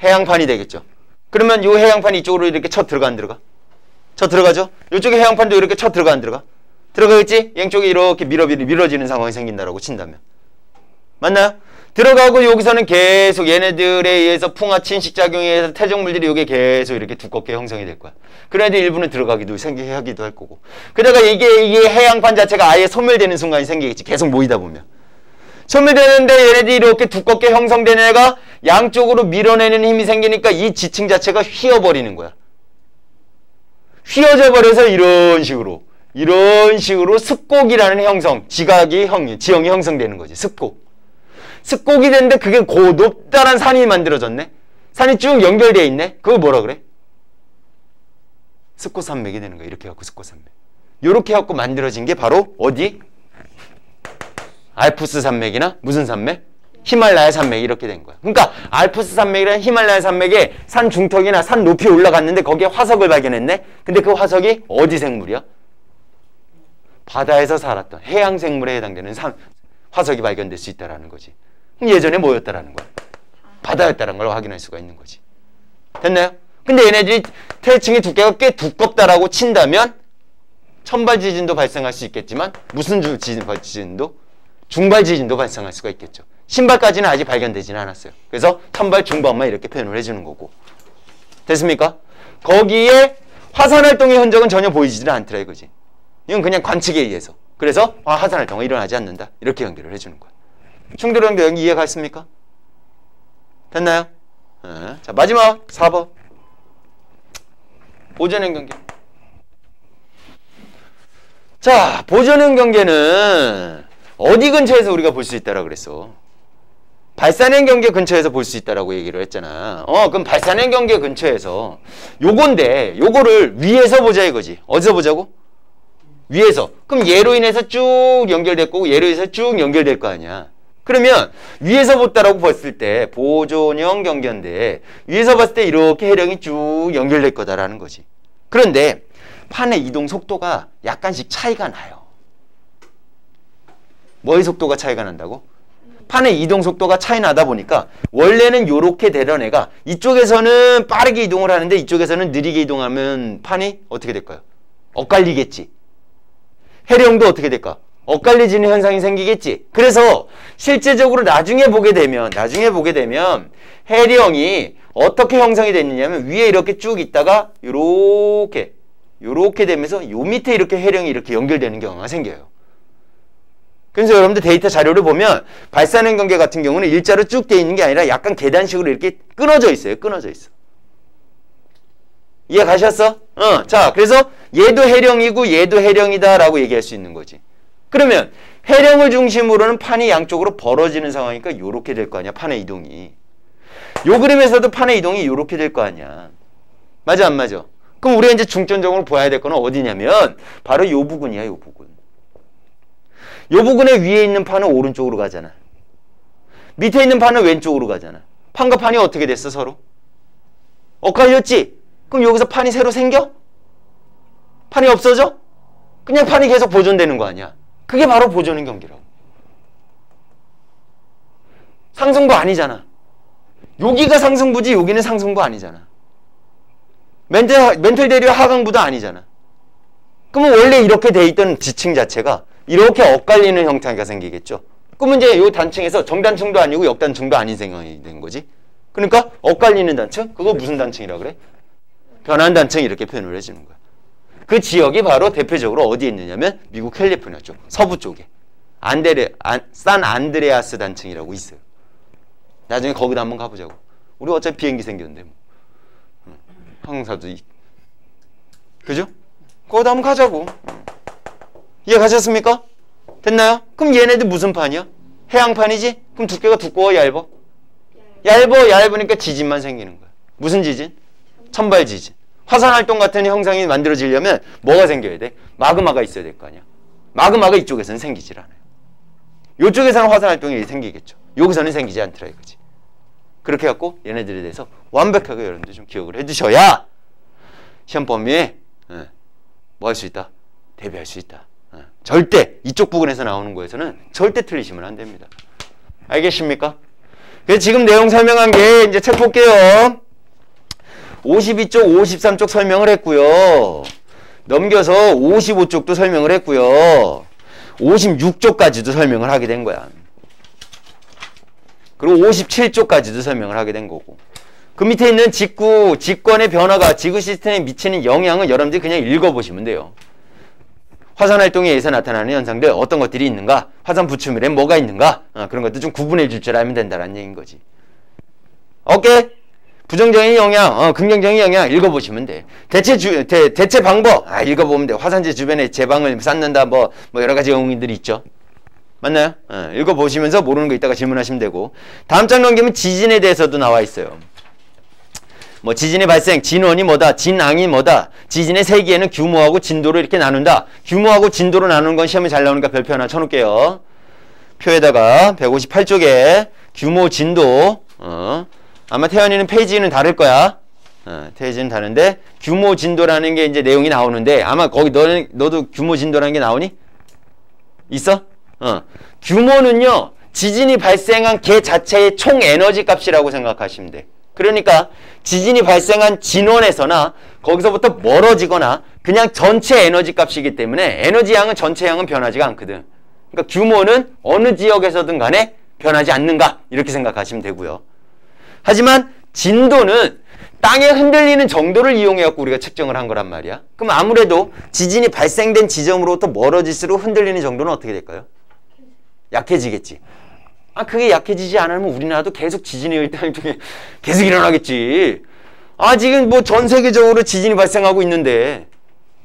해양판이 되겠죠. 그러면 이 해양판이 이쪽으로 이렇게 쳐 들어가 안 들어가? 쳐 들어가죠? 이쪽에 해양판도 이렇게 쳐 들어가 안 들어가? 들어가겠지? 양쪽이 이렇게 밀어지는 상황이 생긴다라고 친다면. 맞나요? 들어가고 여기서는 계속 얘네들에 의해서 풍화 침식작용에 의해서 태적물들이 여기에 계속 이렇게 두껍게 형성이 될 거야. 그런 애들 일부는 들어가기도 하기도 할 거고. 그러다가 이게 해양판 자체가 아예 소멸되는 순간이 생기겠지. 계속 모이다 보면. 소멸되는데 얘네들이 이렇게 두껍게 형성된 애가 양쪽으로 밀어내는 힘이 생기니까 이 지층 자체가 휘어버리는 거야. 휘어져 버려서 이런 식으로 습곡이라는 형성, 지형이 형성되는 거지. 습곡이 됐는데 그게 높다란 산이 만들어졌네. 산이 쭉 연결되어 있네. 그걸 뭐라 그래? 습고산맥이 되는 거야. 이렇게 해갖고 습고산맥. 이렇게 해갖고 만들어진 게 바로 어디? 알프스 산맥이나 무슨 산맥? 히말라야 산맥 이렇게 된 거야. 그러니까 알프스 산맥이란 히말라야 산맥의 산 중턱이나 산 높이 올라갔는데 거기에 화석을 발견했네. 근데 그 화석이 어디 생물이야? 바다에서 살았던 해양 생물에 해당되는 화석이 발견될 수 있다라는 거지. 그럼 예전에 뭐였다라는 거야? 바다였다라는 걸 확인할 수가 있는 거지. 됐나요? 근데 얘네들이 태층의 두께가 꽤 두껍다라고 친다면 천발 지진도 발생할 수 있겠지만 무슨 지진도? 중발 지진도 발생할 수가 있겠죠. 신발까지는 아직 발견되지는 않았어요. 그래서 천발 중반만 이렇게 표현을 해주는 거고. 됐습니까? 거기에 화산활동의 흔적은 전혀 보이지는 않더라 이거지. 이건 그냥 관측에 의해서. 그래서 화산활동은 일어나지 않는다. 이렇게 연결을 해주는 거야. 충돌 연결 이해갔습니까? 됐나요? 자, 마지막 4번. 보존형 경계. 자, 보존형 경계는 어디 근처에서 우리가 볼 수 있다라고 그랬어? 발산형 경계 근처에서 볼 수 있다라고 얘기를 했잖아. 그럼 발산형 경계 근처에서 요건데 요거를 위에서 보자 이거지. 어디서 보자고? 위에서. 그럼 얘로 인해서 쭉 연결될 거고 얘로 인해서 쭉 연결될 거 아니야. 그러면 위에서 봤다라고 봤을 때 보존형 경계인데 위에서 봤을 때 이렇게 해령이 쭉 연결될 거다라는 거지. 그런데 판의 이동 속도가 약간씩 차이가 나요. 뭐의 속도가 차이가 난다고? 판의 이동 속도가 차이 나다 보니까 원래는 요렇게 되던 애가 이쪽에서는 빠르게 이동을 하는데 이쪽에서는 느리게 이동하면 판이 어떻게 될까요? 엇갈리겠지. 해령도 어떻게 될까? 엇갈리지는 현상이 생기겠지. 그래서 실제적으로 나중에 보게 되면 해령이 어떻게 형성이 됐느냐면 위에 이렇게 쭉 있다가 요렇게 되면서 요 밑에 이렇게 해령이 이렇게 연결되는 경우가 생겨요. 그래서 여러분들 데이터 자료를 보면 발산형 경계 같은 경우는 일자로 쭉 돼 있는 게 아니라 약간 계단식으로 이렇게 끊어져 있어요. 끊어져 있어. 이해 가셨어? 자, 그래서 얘도 해령이고 얘도 해령이다라고 얘기할 수 있는 거지. 그러면 해령을 중심으로는 판이 양쪽으로 벌어지는 상황이니까 요렇게 될 거 아니야. 판의 이동이. 요 그림에서도 판의 이동이 요렇게 될 거 아니야. 맞아 안 맞아? 그럼 우리가 이제 중점적으로 봐야 될 거는 어디냐면 바로 요 부분이야. 요 부분. 요 부분의 위에 있는 판은 오른쪽으로 가잖아. 밑에 있는 판은 왼쪽으로 가잖아. 판과 판이 어떻게 됐어 서로? 엇갈렸지? 그럼 여기서 판이 새로 생겨? 판이 없어져? 그냥 판이 계속 보존되는 거 아니야. 그게 바로 보존형 경계라고. 상승부 아니잖아. 여기가 상승부지 여기는 상승부 아니잖아. 멘틀 대리와 하강부도 아니잖아. 그러면 원래 이렇게 돼 있던 지층 자체가 이렇게 엇갈리는 형태가 생기겠죠. 그러면 이제 이 단층에서 정단층도 아니고 역단층도 아닌 상황이 된 거지. 그러니까 엇갈리는 단층? 그거 무슨 단층이라 그래? 변환 단층 이렇게 표현을 해주는 거야. 그 지역이 바로 대표적으로 어디에 있느냐면 미국 캘리포니아 쪽, 서부 쪽에 산 안드레아스 단층이라고 있어요. 나중에 거기다 한번 가보자고. 우리 어차피 비행기 생겼는데 뭐. 항공사도 그죠? 거기다 한번 가자고. 이해 가셨습니까? 됐나요? 그럼 얘네들 무슨 판이야? 해양판이지? 그럼 두께가 두꺼워 얇어? 얇으니까 지진만 생기는 거야. 무슨 지진? 천발 지진. 화산활동 같은 형상이 만들어지려면 뭐가 생겨야 돼? 마그마가 있어야 될 거 아니야. 마그마가 이쪽에서는 생기질 않아요. 이쪽에서는 화산활동이 생기겠죠. 여기서는 생기지 않더라 이거지. 그렇게 해갖고 얘네들에 대해서 완벽하게 여러분들 좀 기억을 해두셔야 시험 범위에 뭐 할 수 있다? 대비할 수 있다. 절대 이쪽 부분에서 나오는 거에서는 절대 틀리시면 안 됩니다. 알겠습니까? 그래서 지금 내용 설명한 게 이제 책 볼게요. 52쪽, 53쪽 설명을 했고요. 넘겨서 55쪽도 설명을 했고요. 56쪽까지도 설명을 하게 된 거야. 그리고 57쪽까지도 설명을 하게 된 거고. 그 밑에 있는 직권의 변화가 지구 시스템에 미치는 영향은 여러분들이 그냥 읽어보시면 돼요. 화산활동에 의해서 나타나는 현상들 어떤 것들이 있는가? 화산 부추물에 뭐가 있는가? 그런 것들 좀 구분해 줄 줄 알면 된다는 얘기인 거지. 오케이? 부정적인 영향, 긍정적인 영향 읽어보시면 돼. 대체 방법 읽어보면 돼. 화산재 주변에 제방을 쌓는다 뭐 여러 가지 용인들이 있죠. 맞나요? 읽어보시면서 모르는 거 있다가 질문하시면 되고. 다음 장 넘기면 지진에 대해서도 나와 있어요. 뭐 지진의 발생, 진원이 뭐다, 진앙이 뭐다, 지진의 세기에는 규모하고 진도로 이렇게 나눈다. 규모하고 진도로 나누는 건 시험에 잘 나오니까 별표 하나 쳐놓을게요. 표에다가 158쪽에 규모, 진도. 아마 태연이는 페이지는 다를 거야. 페이지는 다른데 규모, 진도라는 게 이제 내용이 나오는데 아마 거기 너도 규모, 진도라는 게 나오니? 있어? 규모는요. 지진이 발생한 개 자체의 총 에너지 값이라고 생각하시면 돼. 그러니까 지진이 발생한 진원에서나 거기서부터 멀어지거나 그냥 전체 에너지 값이기 때문에 에너지 양은 전체 양은 변하지가 않거든. 그러니까 규모는 어느 지역에서든 간에 변하지 않는가 이렇게 생각하시면 되고요. 하지만 진도는 땅에 흔들리는 정도를 이용해 갖고 우리가 측정을 한 거란 말이야. 그럼 아무래도 지진이 발생된 지점으로부터 멀어질수록 흔들리는 정도는 어떻게 될까요? 약해지겠지. 그게 약해지지 않으면 우리나라도 계속 지진이 일단 계속 일어나겠지. 지금 뭐 전 세계적으로 지진이 발생하고 있는데.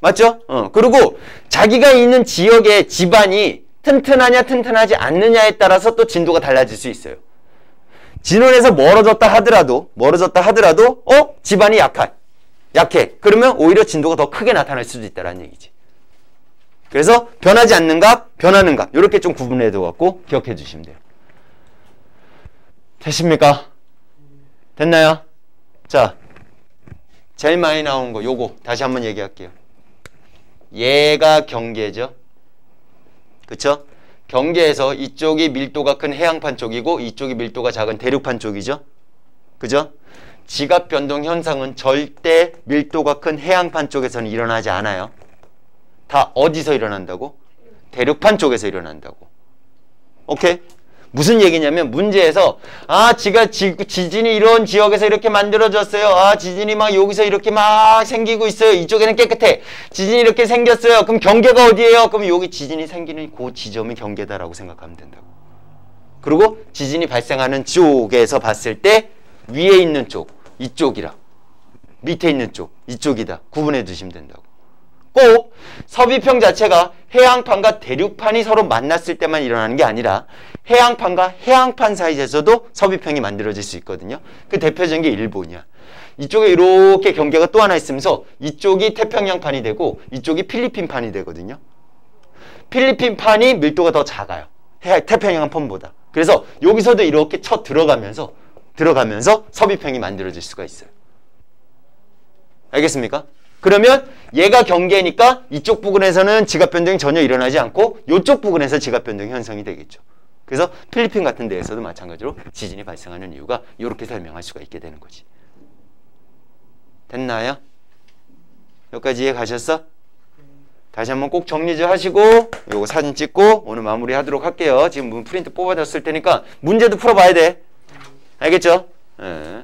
맞죠? 그리고 자기가 있는 지역의 지반이 튼튼하냐 튼튼하지 않느냐에 따라서 또 진도가 달라질 수 있어요. 진원에서 멀어졌다 하더라도 지반이 약해. 그러면 오히려 진도가 더 크게 나타날 수도 있다는 얘기지. 그래서 변하지 않는 값, 변하는 값 이렇게 좀 구분해 둬갖고 기억해 주시면 돼요. 됐습니까? 됐나요? 자, 제일 많이 나오는 거 요거 다시 한번 얘기할게요. 얘가 경계죠. 그쵸? 경계에서 이쪽이 밀도가 큰 해양판 쪽이고 이쪽이 밀도가 작은 대륙판 쪽이죠. 그죠? 지각 변동 현상은 절대 밀도가 큰 해양판 쪽에서는 일어나지 않아요. 다 어디서 일어난다고? 대륙판 쪽에서 일어난다고. 오케이? 무슨 얘기냐면 문제에서 지진이 이런 지역에서 이렇게 만들어졌어요. 지진이 막 여기서 이렇게 막 생기고 있어요. 이쪽에는 깨끗해. 지진이 이렇게 생겼어요. 그럼 경계가 어디예요? 그럼 여기 지진이 생기는 그 지점이 경계다라고 생각하면 된다고. 그리고 지진이 발생하는 쪽에서 봤을 때 위에 있는 쪽, 이쪽이라. 밑에 있는 쪽, 이쪽이다. 구분해 두시면 된다고. 꼭 서비평 자체가 해양판과 대륙판이 서로 만났을 때만 일어나는 게 아니라 해양판과 해양판 사이에서도 서비평이 만들어질 수 있거든요. 그 대표적인 게 일본이야. 이쪽에 이렇게 경계가 또 하나 있으면서 이쪽이 태평양판이 되고 이쪽이 필리핀판이 되거든요. 필리핀판이 밀도가 더 작아요. 태평양판보다. 그래서 여기서도 이렇게 쳐 들어가면서 서비평이 만들어질 수가 있어요. 알겠습니까? 그러면 얘가 경계니까 이쪽 부근에서는 지각 변동이 전혀 일어나지 않고 이쪽 부근에서 지각 변동 현상이 되겠죠. 그래서 필리핀 같은 데에서도 마찬가지로 지진이 발생하는 이유가 이렇게 설명할 수가 있게 되는 거지. 됐나요? 여기까지 이해 가셨어? 다시 한번 꼭 정리 좀 하시고 요거 사진 찍고 오늘 마무리 하도록 할게요. 지금 프린트 뽑아줬을 테니까 문제도 풀어봐야 돼. 알겠죠? 네.